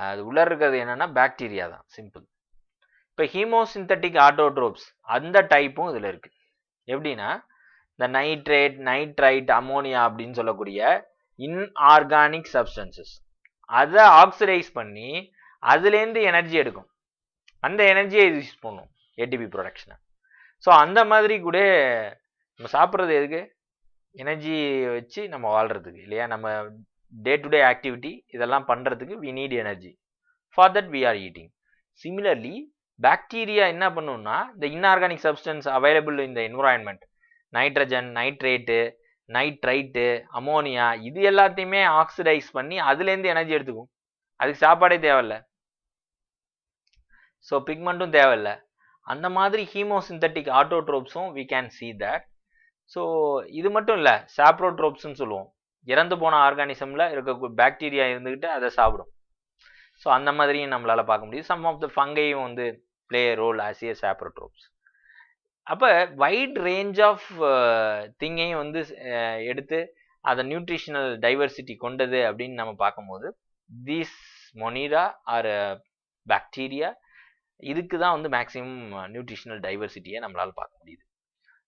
அது உள்ள இருக்கிறது என்னன்னா பாக்டீரியா தான், சிம்பிள். இப்போ ஹீமோசிந்தட்டிக் ஆட்டோட்ரோப்ஸ் அந்த டைப்பும் இதில் இருக்குது. எப்படின்னா இந்த நைட்ரேட், நைட்ரைட், அமோனியா அப்படின்னு சொல்லக்கூடிய இன்ஆர்கானிக் சப்ஸ்டன்சஸ் அதை ஆக்சிடைஸ் பண்ணி அதுலேருந்து எனர்ஜி எடுக்கும். அந்த எனர்ஜியை யூஸ் பண்ணும் ஏடிபி ப்ரொடக்ஷனை. ஸோ அந்த மாதிரி கூட நம்ம சாப்பிட்றது எதுக்கு? எனர்ஜி வச்சு நம்ம வாழ்கிறதுக்கு இல்லையா? நம்ம டே டு டே ஆக்டிவிட்டி இதெல்லாம் பண்ணுறதுக்கு we need energy. For that we are eating. Similarly bacteria என்ன பண்ணுன்னா இந்த inorganic substance available in the environment, nitrogen, nitrate, nitrite, ammonia, இது எல்லாத்தையுமே ஆக்சிடைஸ் பண்ணி அதுலேருந்து எனர்ஜி எடுத்துக்கும். அதுக்கு சாப்பாடே தேவையில்லை, ஸோ பிக்மெண்ட்டும் தேவையில்லை. அந்த மாதிரி ஹீமோசிந்தட்டிக் ஆட்டோட்ரோப்ஸும் we can see that. So இது மட்டும் இல்லை, சாப்ரோட்ரோப்ஸ்ன்னு சொல்லுவோம். இறந்து போன ஆர்கானிசமில் இருக்க பாக்டீரியா இருந்துக்கிட்டு அதை சாப்பிடும். ஸோ அந்த மாதிரியும் நம்மளால் பார்க்க முடியுது. சம் ஆஃப் த ஃபங்கையும் வந்து பிளே ரோல் ஆஸ் ஏ சாப்ரோட்ரோப்ஸ். அப்போ வைட் ரேஞ்ச் ஆஃப் திங்கையும் வந்து எடுத்து அதை நியூட்ரிஷனல் டைவர்சிட்டி கொண்டது அப்படின்னு நம்ம பார்க்கும்போது தீஸ் மொனிரா ஆர் பாக்டீரியா, இதுக்கு தான் வந்து மேக்ஸிமம் நியூட்ரிஷனல் டைவர்சிட்டியை நம்மளால் பார்க்க முடியுது.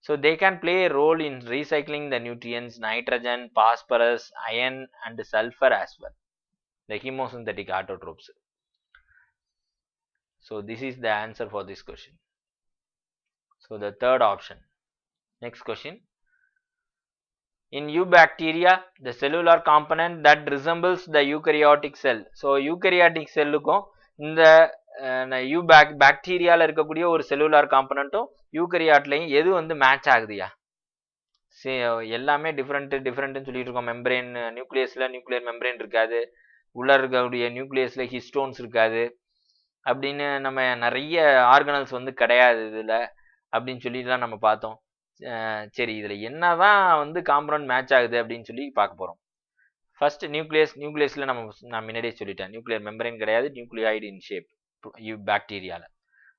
So they can play a role in recycling the nutrients, nitrogen, phosphorus, iron and sulphur as well, the chemosynthetic autotrophs. So this is the answer for this question. So the third option. Next question. In eubacteria, the cellular component that resembles the eukaryotic cell. So eukaryotic cellுக்கும் இந்த பாக்டீரியாவில் இருக்கக்கூடிய ஒரு cellular காம்பனண்ட்டும் யூகரியாட்லையும் எது வந்து match ஆகுதுயா? எல்லாமே டிஃப்ரெண்ட்னு சொல்லிட்டு இருக்கோம். Membrane, நியூக்ளியஸில் nuclear membrane இருக்காது, உள்ள இருக்கக்கூடிய நியூக்ளியஸில் ஹிஸ்டோன்ஸ் இருக்காது அப்படின்னு நம்ம நிறைய ஆர்கனல்ஸ் வந்து கிடையாது இதில் அப்படின்னு சொல்லிட்டுலாம் நம்ம பார்த்தோம். சரி, இதில் என்ன தான் வந்து காம்பனண்ட் மேட்ச் ஆகுது அப்படின்னு சொல்லி பார்க்க போகிறோம். ஃபர்ஸ்ட் நியூக்ளியஸில் நான் முன்னாடியே சொல்லிட்டேன், நியூக்ளியர் மெம்பரேன் கிடையாது, நியூக்ளியாய்டு இன் ஷேப் பாக்டீரியாவில்.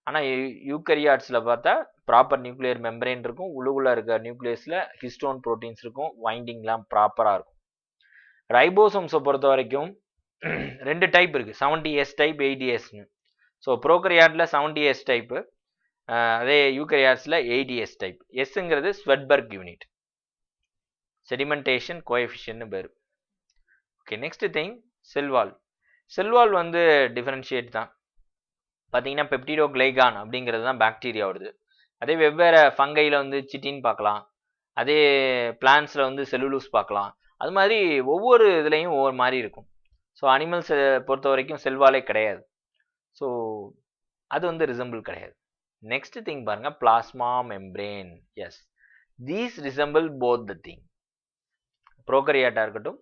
ஆனால் யூகரியாட்ஸில் பார்த்தா ப்ராப்பர் நியூக்ளியர் மெம்பரேன் இருக்கும், உள்ளுக்குள்ளே இருக்க நியூக்ளியஸில் ஹிஸ்டோன் ப்ரோட்டீன்ஸ் இருக்கும், வைண்டிங்லாம் ப்ராப்பராக இருக்கும். ரைபோசோம்ஸை பொறுத்த வரைக்கும் 2 டைப் இருக்குது, 70S டைப், 80Sன்னு. ஸோ ப்ரோகரியாட்டில் 70S டைப்பு, அதே யூகரியாட்ஸில் 80S டைப். எஸ்ங்கிறது ஸ்வெட்பர்க் யூனிட், செடிமெண்டேஷன் கோஎஃபிஷியன்ட்னு பேர். Okay, next thing cell wall. Cell wall வந்து டிஃபரன்ஷியேட் தான். பார்த்தீங்கன்னா பெப்டிடோகிளைகான் அப்படிங்கிறது தான் பாக்டீரியாவோடது. அதே வெவ்வேறு ஃபங்கையில் வந்து சிட்டின் பார்க்கலாம், அதே பிளான்ஸில் வந்து செல்லுலூஸ் பார்க்கலாம். அது மாதிரி ஒவ்வொரு இதுலேயும் ஒவ்வொரு மாதிரி இருக்கும். ஸோ அனிமல்ஸை பொறுத்த வரைக்கும் செல்வாலே கிடையாது. ஸோ அது வந்து ரிசம்பிள் கிடையாது. நெக்ஸ்ட் திங் பாருங்க, plasma membrane. Yes, these resemble both the thing. ப்ரோகரியாட்டா இருக்கட்டும்,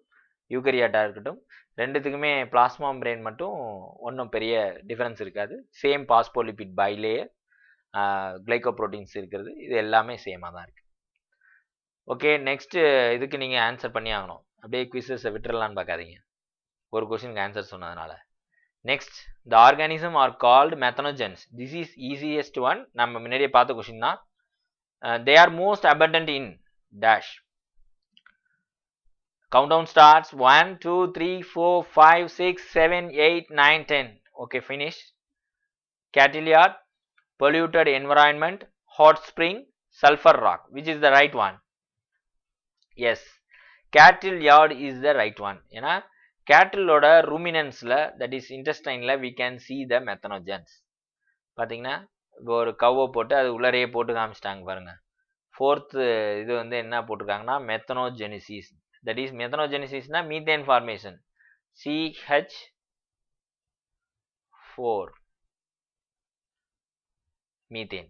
யூகரியாட்டா இருக்கட்டும், ரெண்டுத்துக்குமே பிளாஸ்மா மெம்பரேன் மட்டும் ஒன்றும் பெரிய டிஃபரன்ஸ் இருக்காது. சேம் பாஸ்போலிபிட் பைலேயர், கிளைகோப்ரோட்டீன்ஸ் இருக்கிறது, இது எல்லாமே சேமாக தான் இருக்குது. ஓகே, நெக்ஸ்ட் இதுக்கு நீங்கள் ஆன்சர் பண்ணி ஆகணும். அப்படியே குவிசஸை விட்டுறலான்னு பார்க்காதீங்க, ஒரு கொஸ்டினுக்கு ஆன்சர் சொன்னதுனால. Next, the organism are called methanogens. This is easiest one. நம்ம முன்னாடியே பார்த்த கொஸ்டின் தான். They are most abundant in dash. Countdown starts. 1 2 3 4 5 6 7 8 9 10. Okay, finish. Cattle yard, polluted environment, hot spring, sulfur rock. Which is the right one? Yes, cattle yard is the right one. ஏன்னா கேட்டிலோட ரூமினன்ஸில், that is இன்டெஸ்டைனில், we can see the methanogens. பார்த்தீங்கன்னா இப்போ ஒரு கவ்வை போட்டு அது உள்ளரையே போட்டு காமிச்சிட்டாங்க பாருங்க. ஃபோர்த்து இது வந்து என்ன போட்டிருக்காங்கன்னா மெத்தனோஜெனிசிஸ். தட் இஸ் மெத்தனோஜெனிசிஸ்னா மீத்தேன் ஃபார்மேஷன், CH4 மீத்தேன்.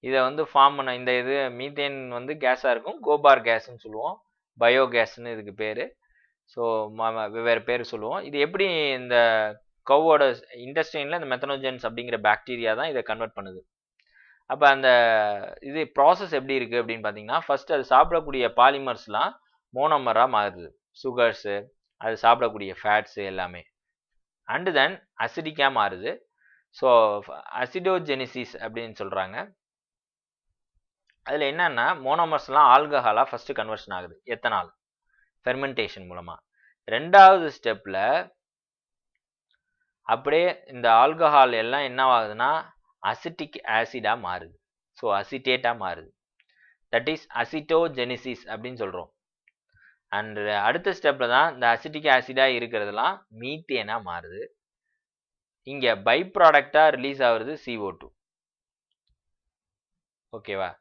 இதை வந்து ஃபார்ம் பண்ண இந்த இது மீத்தேன் வந்து கேஸாக இருக்கும். கோபார் கேஸ்ன்னு சொல்லுவோம், பயோகேஸ்ன்னு இதுக்கு பேர். ஸோ வெவ்வேறு பேர் சொல்லுவோம். இது எப்படி இந்த கவ்வோட இன்டெஸ்டைனில் இந்த மெத்தனோஜென்ஸ் அப்படிங்கிற பாக்டீரியா தான் இதை கன்வெர்ட் பண்ணுது. அப்போ அந்த இது ப்ராசஸ் எப்படி இருக்குது அப்படின்னு பார்த்தீங்கன்னா, ஃபர்ஸ்ட் அது சாப்பிடக்கூடிய பாலிமர்ஸ்லாம் மோனோமராக மாறுது, சுகர்ஸு, அது சாப்பிடக்கூடிய ஃபேட்ஸு எல்லாமே. அண்டு தென் அசிடிக்காக மாறுது. ஸோ அசிடோஜெனிசிஸ் அப்படின்னு சொல்கிறாங்க. அதில் என்னென்னா மோனோமர்ஸ்லாம் ஆல்கஹாலாக ஃபஸ்ட்டு கன்வர்ஷன் ஆகுது, எத்தனால் ஃபெர்மெண்டேஷன் மூலமாக. ரெண்டாவது ஸ்டெப்பில் அப்படியே இந்த ஆல்கஹால் எல்லாம் என்ன ஆகுதுன்னா அசிட்டிக் ஆசிடாக மாறுது. ஸோ அசிட்டேட்டாக மாறுது. தட் இஸ் அசிட்டோஜெனிசிஸ் அப்படின்னு சொல்கிறோம். அண்ட் அடுத்த ஸ்டெப்பில் தான் இந்த அசிட்டிக் ஆசிடாக இருக்கிறதுலாம் மீத்தேனாக மாறுது. இங்கே பை ப்ராடக்டாக ரிலீஸ் ஆகுறது CO2. ஓகேவா?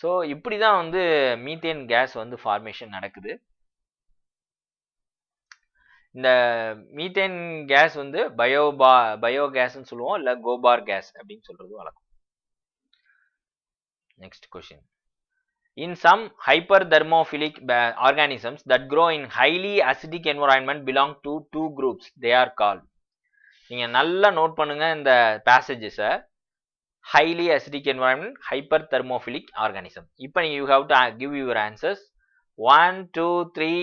ஸோ இப்படி தான் வந்து மீத்தேன் கேஸ் வந்து ஃபார்மேஷன் நடக்குது. இந்த மீத்தேன் கேஸ் வந்து பயோகேஸ்ன்னு சொல்லுவோம், இல்லை கோபார் கேஸ் அப்படின்னு சொல்றது வழக்கம். Next question. In some hyperthermophilic organisms that grow in highly acidic environment belong to two groups. They are called. நீங்க நல்லா நோட் பண்ணுங்க இந்த பேசேஜஸை. highly acidic environment, hyperthermophilic organism. இப்போ you have to give your answers. 1 2 3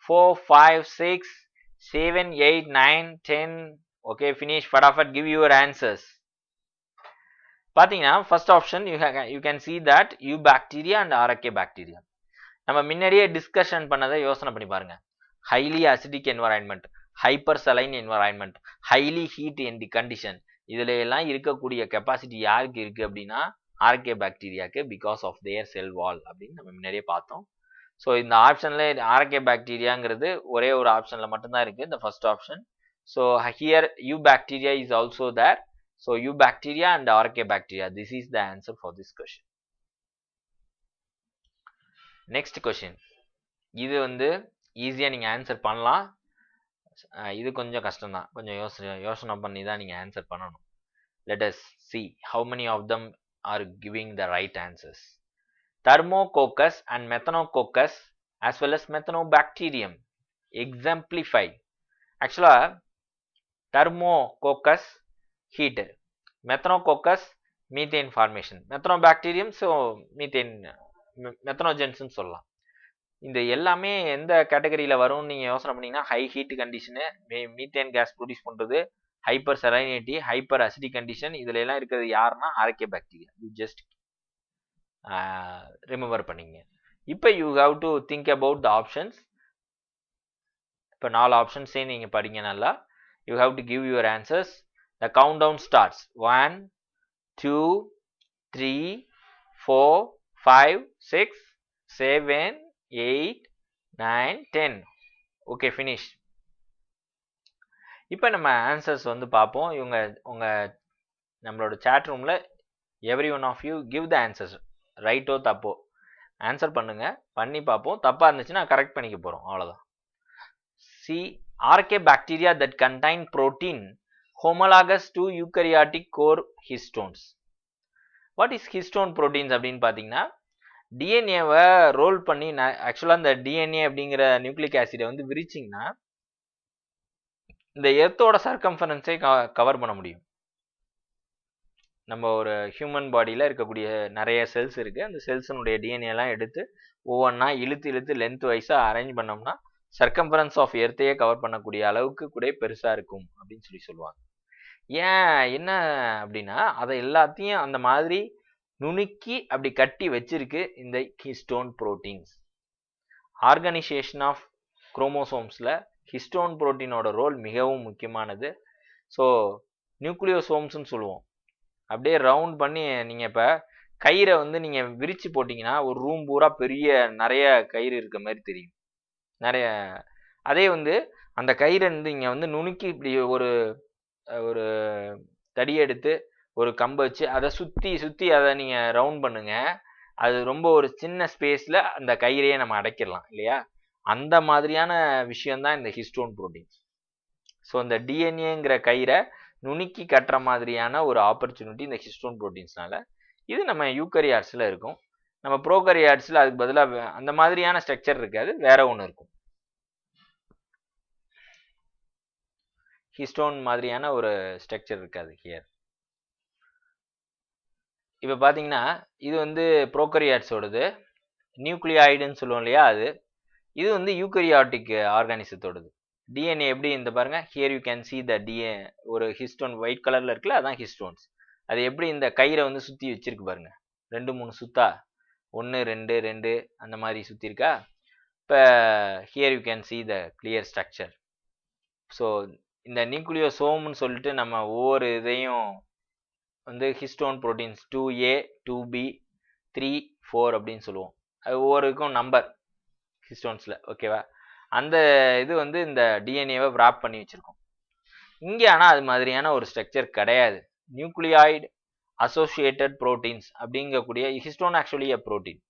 4 5 6 7 8 9 10. Okay, finish. Fadafat, give your answers. பார்த்தீங்கன்னா first option you can see that eubacteria and archaebacteria. நம்ம முன்னாடியே discussion பண்ணதை யோசனை பண்ணி பாருங்க. Highly acidic environment, hyper saline environment, highly heat in condition, இதுல எல்லாம் இருக்கக்கூடிய கெப்பாசிட்டி யாருக்கு இருக்கு அப்படின்னா ஆரக்கே பாக்டீரியாவுக்கு, பிகாஸ் ஆஃப் தேர் செல் வால் அப்படின்னு நம்ம முன்னாடியே பார்த்தோம். ஸோ இந்த ஆப்ஷன்ல ஆரக்கே பாக்டீரியாங்கிறது ஒரே ஒரு ஆப்ஷன்ல மட்டும்தான் இருக்கு, இந்த first option. So here eubacteria is also there. So eubacteria and archaebacteria. This is the answer for this question. Next question. இது வந்து ஈஸியா நீங்க ஆன்சர் பண்ணலாம். இது கொஞ்சம் கஷ்டம் தான், கொஞ்சம் யோசனை பண்ணி தான் நீங்க ஆன்சர் பண்ணணும். Let us see how many of them are giving the right answers. Thermococcus and Methanococcus as well as Methanobacterium exemplify. Actually Thermococcus heat, Methanococcus methane formation, Methanobacterium so methane methanogens சொல்லலாம். இந்த எல்லாமே எந்த கேட்டகரியில் வரும் நீங்கள் யோசனை பண்ணீங்கன்னா, high heat condition, methane gas produce பண்ணுறது, hyper salinity, hyper acidic condition, இதில் எல்லாம் இருக்கிறது யாருன்னா archaea bacteria. You just remember பண்ணிங்க. இப்போ you have to think about the options. இப்போ 4 ஆப்ஷன்ஸே நீங்கள் படிங்க நல்லா. You have to give your answers. The countdown starts. 1 2 3 4 5 6 7 8 9 10. Okay, finish. இப்போ நம்ம ஆன்சர்ஸ் வந்து பார்ப்போம். உங்க நம்மளோட chat roomல every one of you give the answers, ரைட்டோ தப்போ ஆன்சர் பண்ணுங்க, பண்ணி பார்ப்போம். தப்பா இருந்துச்சுன்னா கரெக்ட் பண்ணிக்க போறோம், அவ்வளவுதான். See, archaebacteria that contain protein homologous to eukaryotic core histones. What is histone proteins அப்படின்னு பார்த்தீங்கன்னா, டிஎன்ஏவை ரோல் பண்ணி ஆக்சுவலாக இந்த டிஎன்ஏ அப்படிங்கிற நியூக்ளிக் ஆசிடை வந்து விரிச்சிங்கன்னா இந்த எர்த்தோட சர்க்கம்ஃபரன்ஸை கவர் பண்ண முடியும். நம்ம ஒரு ஹியூமன் பாடியில் இருக்கக்கூடிய நிறைய செல்ஸ் இருக்குது. அந்த செல்ஸினுடைய டிஎன்ஏலாம் எடுத்து ஒவ்வொன்றா இழுத்து லென்த் வைஸாக அரேஞ்ச் பண்ணோம்னா சர்க்கம்ஃபரன்ஸ் ஆஃப் எர்த்தையே கவர் பண்ணக்கூடிய அளவுக்கு கூட பெருசாக இருக்கும் அப்படின்னு சொல்லுவாங்க. ஏன் என்ன அப்படின்னா, அதை எல்லாத்தையும் அந்த மாதிரி நுணுக்கி அப்படி கட்டி வச்சிருக்கு இந்த ஹிஸ்டோன் புரோட்டீன்ஸ். ஆர்கனைசேஷன் ஆஃப் குரோமோசோம்ஸில் ஹிஸ்டோன் புரோட்டீனோட ரோல் மிகவும் முக்கியமானது. ஸோ நியூக்ளியோசோம்ஸ்ன்னு சொல்லுவோம். அப்படியே ரவுண்ட் பண்ணி நீங்கள் இப்போ கயிறை வந்து நீங்கள் விரித்து போட்டிங்கன்னா ஒரு ரூம் பூரா பெரிய நிறைய கயிறு இருக்க மாதிரி தெரியும். நிறைய அதே வந்து அந்த கயிறை வந்து இங்கே வந்து நுணுக்கி இப்படி ஒரு ஒரு தடி எடுத்து ஒரு கம்பை வச்சு அதை சுற்றி அதை நீங்கள் ரவுண்ட் பண்ணுங்க, அது ரொம்ப ஒரு சின்ன ஸ்பேஸில் அந்த கயிறையே நம்ம அடைக்கிடலாம் இல்லையா? அந்த மாதிரியான விஷயம்தான் இந்த ஹிஸ்டோன் புரோட்டீன்ஸ். ஸோ இந்த டிஎன்ஏங்கிற கயிறை நுணுக்கி கட்டுற மாதிரியான ஒரு ஆப்பர்ச்சுனிட்டி இந்த ஹிஸ்டோன் புரோட்டீன்ஸ்னால. இது நம்ம யூக்கரியாட்ஸில் இருக்கும். நம்ம ப்ரோகரியாட்ஸில் அதுக்கு பதிலாக அந்த மாதிரியான ஸ்ட்ரக்சர் இருக்காது, வேற ஒன்று இருக்கும். ஹிஸ்டோன் மாதிரியான ஒரு ஸ்ட்ரக்சர் இருக்காது ஹியர். இப்போ பார்த்தீங்கன்னா இது வந்து ப்ரோகரியாட்ஸோடது, நியூக்ளியாய்டுன்னு சொல்லுவோம் இல்லையா அது. இது வந்து யூக்கரியாட்டிக் ஆர்கானிசத்தோடது. டிஎன்ஏ எப்படி இந்த பாருங்க, ஹியர் யூ கேன் சி த ஒரு ஹிஸ்டோன் ஒயிட் கலர்ல இருக்குல்ல, அதான் ஹிஸ்டோன்ஸ். அது எப்படி இந்த கயிறை வந்து சுற்றி வச்சிருக்கு பாருங்க, 2-3 சுத்தா, 1-2 அந்த மாதிரி சுற்றி இருக்கா. இப்போ here you can see the clear structure. So இந்த நியூக்ளியோசோம்னு சொல்லிட்டு நம்ம ஒவ்வொரு இதையும் வந்து ஹிஸ்டோன் புரோட்டீன்ஸ் 2A 2B 3 4 அப்படின்னு சொல்லுவோம். அது ஒவ்வொருக்கும் நம்பர் ஹிஸ்டோன்ஸில், ஓகேவா? அந்த இது வந்து இந்த டிஎன்ஏவை wrap பண்ணி வச்சுருக்கோம். இங்கே ஆனால் அது மாதிரியான ஒரு ஸ்ட்ரக்சர் கிடையாது. நியூக்ளியாய்டு அசோசியேட்டட் ப்ரோட்டீன்ஸ் அப்படிங்கக்கூடிய ஹிஸ்டோன் ஆக்சுவலி a ப்ரோட்டீன்.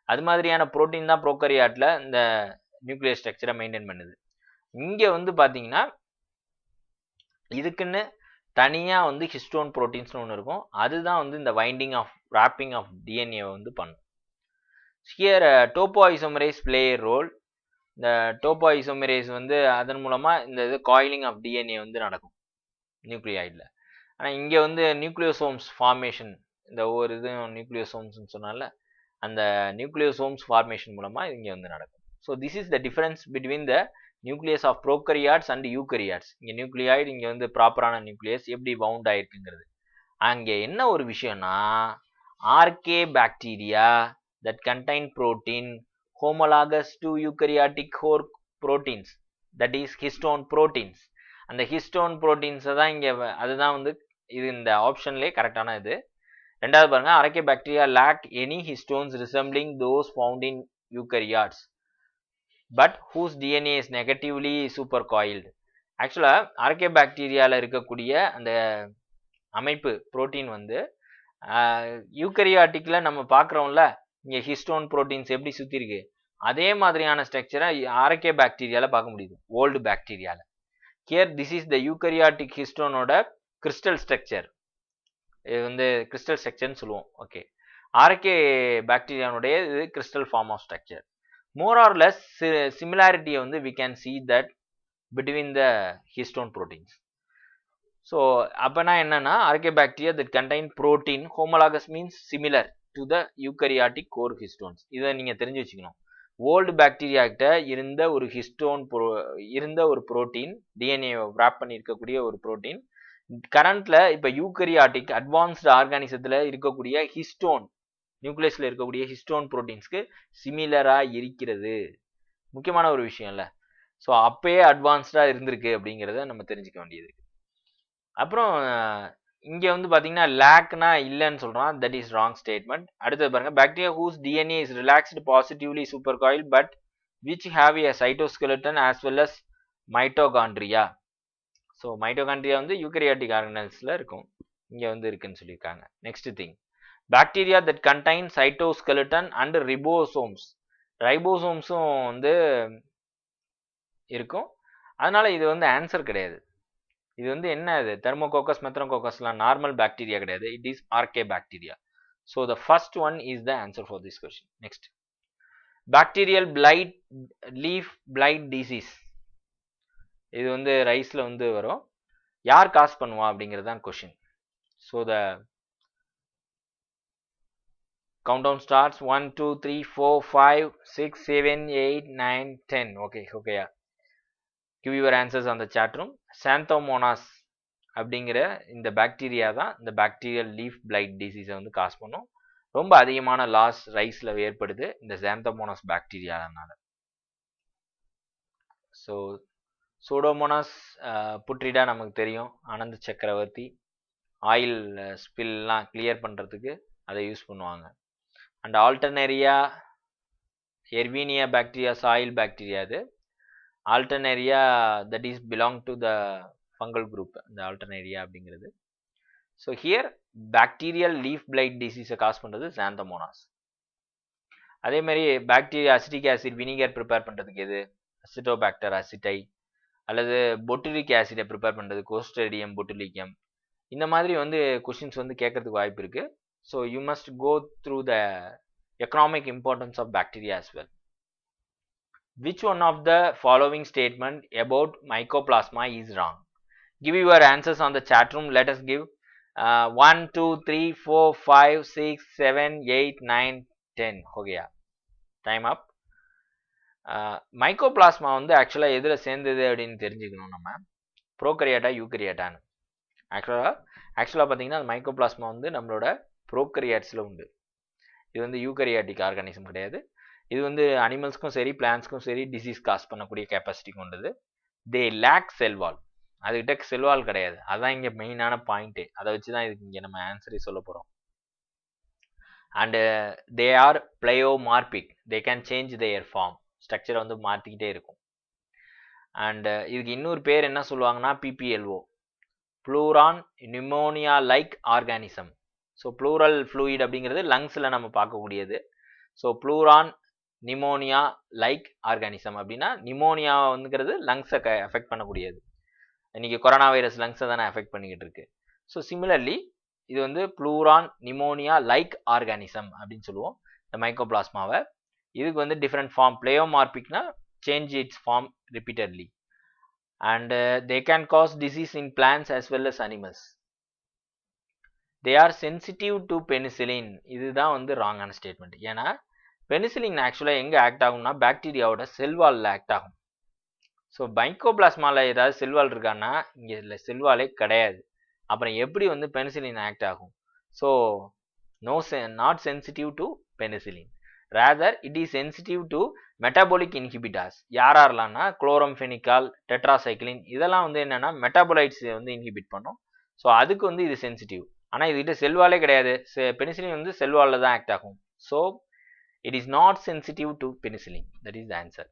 அது மாதிரியான ப்ரோட்டீன் தான் ப்ரோகரியாட்டில் இந்த நியூக்ளியர் ஸ்ட்ரக்சரை மெயின்டைன் பண்ணுது. இங்கே வந்து பார்த்தீங்கன்னா இதுக்குன்னு தனியாக வந்து ஹிஸ்டோன் ப்ரோட்டீன்ஸ்னு ஒன்று இருக்கும். அதுதான் வந்து இந்த வைண்டிங் ஆஃப் wrapping ஆஃப் டிஎன்ஏவை வந்து பண்ணும். Here topoisomerase play role. இந்த டோப்போ ஐசோமரேஸ் வந்து அதன் மூலமாக இந்த இது காயிலிங் ஆஃப் டிஎன்ஏ வந்து நடக்கும் நியூக்ளியாய்டில். ஆனால் இங்கே வந்து நியூக்ளியோசோம்ஸ் ஃபார்மேஷன், இந்த ஒவ்வொரு இதுவும் நியூக்ளியோசோம்ஸ்னு சொன்னால அந்த நியூக்ளியோசோம்ஸ் ஃபார்மேஷன் மூலமாக இங்கே வந்து நடக்கும். So this is the difference between the nucleus of prokaryotes and eukaryotes. இங்கே நியூக்ளியாய்டு, இங்கே வந்து ப்ராப்பரான நியூக்ளியஸ் எப்படி பவுண்ட் ஆயிருக்குங்கிறது. அங்கே என்ன ஒரு விஷயம்னா, archaebacteria that contain protein homologous to eukaryotic core proteins, that is histone proteins. அந்த ஹிஸ்டோன் புரோட்டீன்ஸை தான் இங்கே, அதுதான் வந்து இது இந்த ஆப்ஷன்லேயே கரெக்டான இது. ரெண்டாவது பாருங்க, அரக்கே bacteria lack any histones resembling those found in eukaryotes but whose DNA is negatively supercoiled. ஆக்சுவலாக அரக்கே பாக்டீரியாவில் இருக்கக்கூடிய அந்த அமைப்பு புரோட்டீன் வந்து யூக்கரியாட்டிக்கில் நம்ம பார்க்குறோம்ல, இங்கே ஹிஸ்டோன் புரோட்டீன்ஸ் எப்படி சுற்றி இருக்கு, அதே மாதிரியான ஸ்ட்ரக்சரை அரக்கே பாக்டீரியாவில் பார்க்க முடியுது, ஓல்டு பாக்டீரியாவில். Here this is the eukaryotic ஹிஸ்டோனோட கிறிஸ்டல் ஸ்ட்ரக்சர். இது வந்து கிறிஸ்டல் ஸ்ட்ரக்சர்னு சொல்லுவோம். ஓகே, அரக்கே பாக்டீரியானுடைய இது crystal form of structure. More or less சிமிலாரிட்டியை வந்து we can see that between the histone proteins. So அப்போனா என்னன்னா, archaea bacteria that contain protein homologous means similar to the eukaryotic core histones. இதை நீங்கள் தெரிஞ்சு வச்சுக்கணும். ஓல்டு பாக்டீரியா கிட்ட இருந்த ஒரு இருந்த ஒரு புரோட்டீன், டிஎன்ஏ wrap பண்ணி இருக்கக்கூடிய ஒரு புரோட்டீன், கரண்ட்ல இப்போ யூக்கரியாட்டிக் அட்வான்ஸ்டு ஆர்கானிசத்தில் இருக்கக்கூடிய ஹிஸ்டோன், நியூக்ளியஸில் இருக்கக்கூடிய ஹிஸ்டோன் புரோட்டீன்ஸ்க்கு சிமிலராக இருக்கிறது. முக்கியமான ஒரு விஷயம் இல்லை. ஸோ அப்பயே அட்வான்ஸ்டாக இருந்திருக்கு அப்படிங்கிறத நம்ம தெரிஞ்சுக்க வேண்டியது இருக்கு. அப்புறம் இங்கே வந்து பார்த்தீங்கன்னா லேக்னா இல்லைன்னு சொல்கிறோம், தட் இஸ் ராங் ஸ்டேட்மெண்ட். அடுத்தது பாருங்க, bacteria whose DNA is relaxed positively super coil but which have a cytoskeleton as well as mitochondria. So mitochondria வந்து யூக்கரியாட்டிக் ஆர்கனல்ஸில் இருக்கும். இங்கே வந்து இருக்குன்னு சொல்லியிருக்காங்க. Next thing, bacteria that contain cytoskeleton and ribosomes. ரைபோசோம்ஸும் வந்து இருக்கும். அதனால இது வந்து ஆன்சர் கிடையாது. இது வந்து என்ன, இது தெர்மோகோக்கஸ் மெத்னோகோக்கஸ்லாம் நார்மல் பாக்டீரியா கிடையாது. It is archaebacteria. So the first one is the answer for this question. Next, bacterial blight leaf blight disease. இது வந்து ரைஸ்ல வந்து வரும். யார் காஸ் பண்ணுவா அப்படிங்கிறது தான் question. So the countdown starts 1 2 3 4 5 6 7 8 9 10. okay give your answers on the chat room. Xanthomonas அப்படிங்கிற இந்த பாக்டீரியா தான் இந்த பாக்டீரியல் லீஃப் பிளைட் டிசீஸை வந்து காஸ் பண்ணும். ரொம்ப அதிகமான லாஸ் ரைஸ்ல ஏற்படுது இந்த Xanthomonas பாக்டீரியானால. ஸோ சூடோமோனாஸ் புட்ரிடா நமக்கு தெரியும், ஆனந்த் சக்கரவர்த்தி ஆயில் ஸ்பில்லாம் கிளியர் பண்ணுறதுக்கு அதை யூஸ் பண்ணுவாங்க. And Alternaria Erwinia bacteria soil bacteria. அது Alternaria that is belong to the fungal group, இந்த ஆல்டர்னேரியா அப்படிங்கிறது. So here bacterial leaf blight டிசீஸை காஸ் பண்ணுறது Xanthomonas. அதே மாதிரி bacteria acetic acid vinegar prepare பண்ணுறதுக்கு எது, அசிட்டோபாக்டர் அசிட்டை, அல்லது பொட்டுலிக் ஆசிடை ப்ரிப்பேர் பண்ணுறது கோஸ்டேடியம் பொட்டுலிக்கம். இந்த மாதிரி வந்து கொஸ்டின்ஸ் வந்து கேட்கறதுக்கு வாய்ப்பு இருக்கு. So you must go through the economic importance of bacteria as well. Which one of the following statement about mycoplasma is wrong? Give your answers on the chat room. Let us give 1 2 3 4 5 6 7 8 9 10. हो गया, time up. Mycoplasma வந்து ஆக்சுவலாக எதில் சேர்ந்தது அப்படின்னு தெரிஞ்சுக்கணும் நம்ம, ப்ரோகரியாட்டா யூகரியாட்டான்னு. ஆக்சுவலாக பார்த்தீங்கன்னா அந்த மைக்கோபிளாஸ்மா வந்து நம்மளோட ப்ரோகரியாட்ஸில் உண்டு. இது வந்து யூகரியாட்டிக் ஆர்கானிசம் கிடையாது. இது வந்து அனிமல்ஸ்க்கும் சரி பிளான்ஸ்க்கும் சரி டிசீஸ் காஸ் பண்ணக்கூடிய கெப்பாசிட்டி கொண்டது. தே லேக் செல்வால், அதுக்கிட்ட செல்வால் கிடையாது. அதுதான் இங்கே மெயினான பாயிண்ட்டு. அதை வச்சு தான் இதுக்கு இங்கே நம்ம ஆன்சரே சொல்ல போகிறோம். And they are pleomorphic, they can change their form, ஸ்ட்ரக்சரை வந்து மாற்றிக்கிட்டே இருக்கும். அண்டு இதுக்கு இன்னொரு பேர் என்ன சொல்லுவாங்கன்னா PPLO, pleuro pneumonia like organism. So pleural fluid அப்படிங்கிறது லங்ஸில் நம்ம பார்க்கக்கூடியது. ஸோ ப்ளூரான் நிமோனியா லைக் ஆர்கானிசம் அப்படின்னா நிமோனியா வந்துங்கிறது லங்ஸை எஃபெக்ட் பண்ணக்கூடியது. இன்னைக்கு கொரோனா வைரஸ் லங்ஸை தானே எஃபெக்ட் பண்ணிக்கிட்டு இருக்கு. ஸோ சிமிலர்லி இது வந்து ப்ளூரான் நிமோனியா லைக் ஆர்கானிசம் அப்படின்னு சொல்லுவோம் இந்த மைக்கோபிளாஸ்மாவை. இதுக்கு வந்து டிஃப்ரெண்ட் ஃபார்ம், பிளேயோமார்பிக்னா change its form repeatedly. And they can cause disease in plants as well as animals. They are sensitive to penicillin. இதுதான் வந்து ராங்கான ஸ்டேட்மெண்ட். ஏன்னா பெனிசிலின் ஆக்சுவலாக எங்கே ஆக்ட் ஆகும்னா பாக்டீரியாவோட செல்வாலில் ஆக்ட் ஆகும். ஸோ மைக்கோபிளாஸ்மாவில் ஏதாவது செல்வால் இருக்கான்னா இங்கே இல்லை, செல்வாலே கிடையாது. அப்புறம் எப்படி வந்து பெனிசிலின் ஆக்ட் ஆகும்? So not sensitive to penicillin, rather it is sensitive to metabolic inhibitors. யாரெல்லாம்னா குளோரம்ஃபெனிகால், டெட்ராசைக்ளின், இதெல்லாம் வந்து என்னென்னா மெட்டாபோலைட்ஸ் வந்து இன்ஹிபிட் பண்ணும். ஸோ அதுக்கு வந்து இது சென்சிட்டிவ். ஆனால் இதுகிட்ட செல்வாலே கிடையாது. பெனிசிலின் வந்து செல்வாலில் தான் ஆக்ட் ஆகும். So it is not sensitive to penicillin. That is the answer.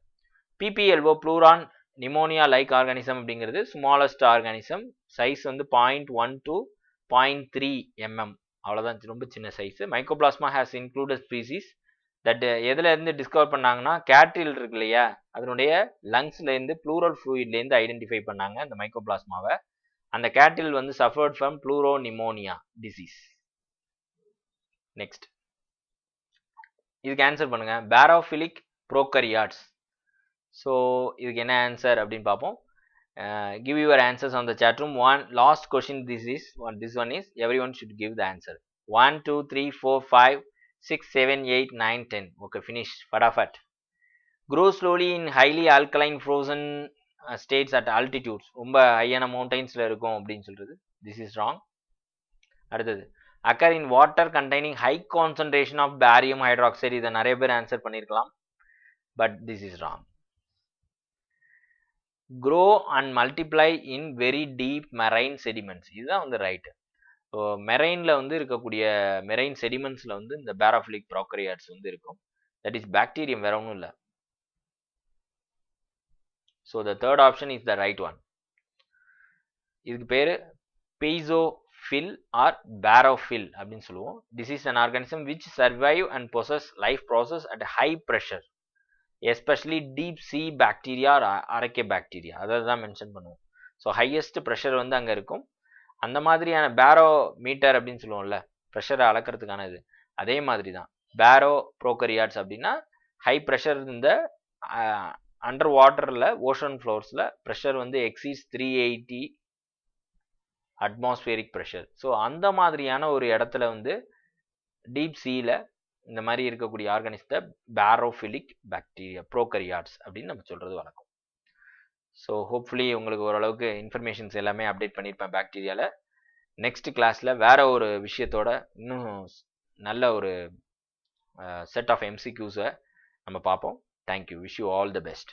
PPLO pleuro pneumonia like organism அப்படிங்கிறது ஸ்மாலஸ்ட் ஆர்கானிசம். சைஸ் வந்து 0.1 to 0.3 mm, அவ்வளோதான், ரொம்ப சின்ன size. Mycoplasma has included species that எதில் இருந்து டிஸ்கவர் பண்ணாங்கன்னா கேட்ரில் இருக்கு இல்லையா, அதனுடைய லங்ஸ்லேருந்து ப்ளூரல் ஃப்ளூயிட்லேருந்து ஐடென்டிஃபை பண்ணாங்க இந்த மைக்கோபிளாஸ்மாவை. அந்த கேட்டில் வந்து suffered from fluoro pneumonia disease. Next இதுக்கு ஆன்சர் பண்ணுங்க, பேரோஃபிலிக் ப்ரோகரியாட்ஸ். ஸோ இதுக்கு என்ன ஆன்சர் அப்படின்னு பார்ப்போம். Give your answers on the chat room. One last question, this one is everyone should give the answer. 1 2 3 4 5 6 7 8 9 10. Okay, finish fadafat. Grow slowly in highly alkaline frozen states at altitudes. ரொம்ப ஹையான மவுண்டைன்ஸ்ல இருக்கும் அப்படின்னு சொல்றது, this is wrong. அடுத்தது occur in water containing high concentration of barium hydroxide. இதை நிறைய பேர் answer பண்ணியிருக்கலாம், but this is wrong. grow and multiply in very deep marine sediments. இதுதான் வந்து ரைட். ஸோ மெரைனில் வந்து இருக்கக்கூடிய மெரைன் செடிமெண்ட்ஸில் வந்து இந்த பேரோஃபிலிக் ப்ரோகரியாட்ஸ் வந்து இருக்கும். தட் இஸ் பாக்டீரியம், வேற ஒன்றும் இல்லை. So the third option is the right one. இதுக்கு பேர் பெய்சோ ஃபில் ஆர் பேரோஃபில் அப்படின்னு சொல்லுவோம். This is an organism which survive and possess life process at high pressure, especially deep sea bacteria or archaea bacteria, அதை தான் mention பண்ணுவோம். So highest pressure வந்து அங்கே இருக்கும். அந்த மாதிரியான பேரோ மீட்டர் அப்படின்னு சொல்லுவோம்ல, ப்ரெஷரை அளக்கிறதுக்கான இது, அதே மாதிரி தான் பேரோ ப்ரோகரியாட்ஸ் அப்படின்னா ஹை ப்ரெஷர் இந்த அண்டர் வாட்டரில் ஓஷன் ஃப்ளோர்ஸில் ப்ரெஷர் வந்து எக்ஸீட்ஸ் 380 அட்மாஸ்பியரிக் ப்ரெஷர். ஸோ அந்த மாதிரியான ஒரு இடத்துல வந்து டீப் சீல இந்த மாதிரி இருக்கக்கூடிய ஆர்கானிசத்தை பேரோஃபிலிக் பாக்டீரியா ப்ரோகரியாட்ஸ் அப்படின்னு நம்ம சொல்கிறது வழக்கம். ஸோ ஹோப்ஃபுல்லி உங்களுக்கு ஓரளவுக்கு இன்ஃபர்மேஷன்ஸ் எல்லாமே அப்டேட் பண்ணியிருப்பேன் பாக்டீரியாவில். நெக்ஸ்ட் கிளாஸில் வேற ஒரு விஷயத்தோட இன்னும் நல்ல ஒரு செட் ஆஃப் எம்சிக்யூஸை நம்ம பார்ப்போம். Thank you. Wish you all the best.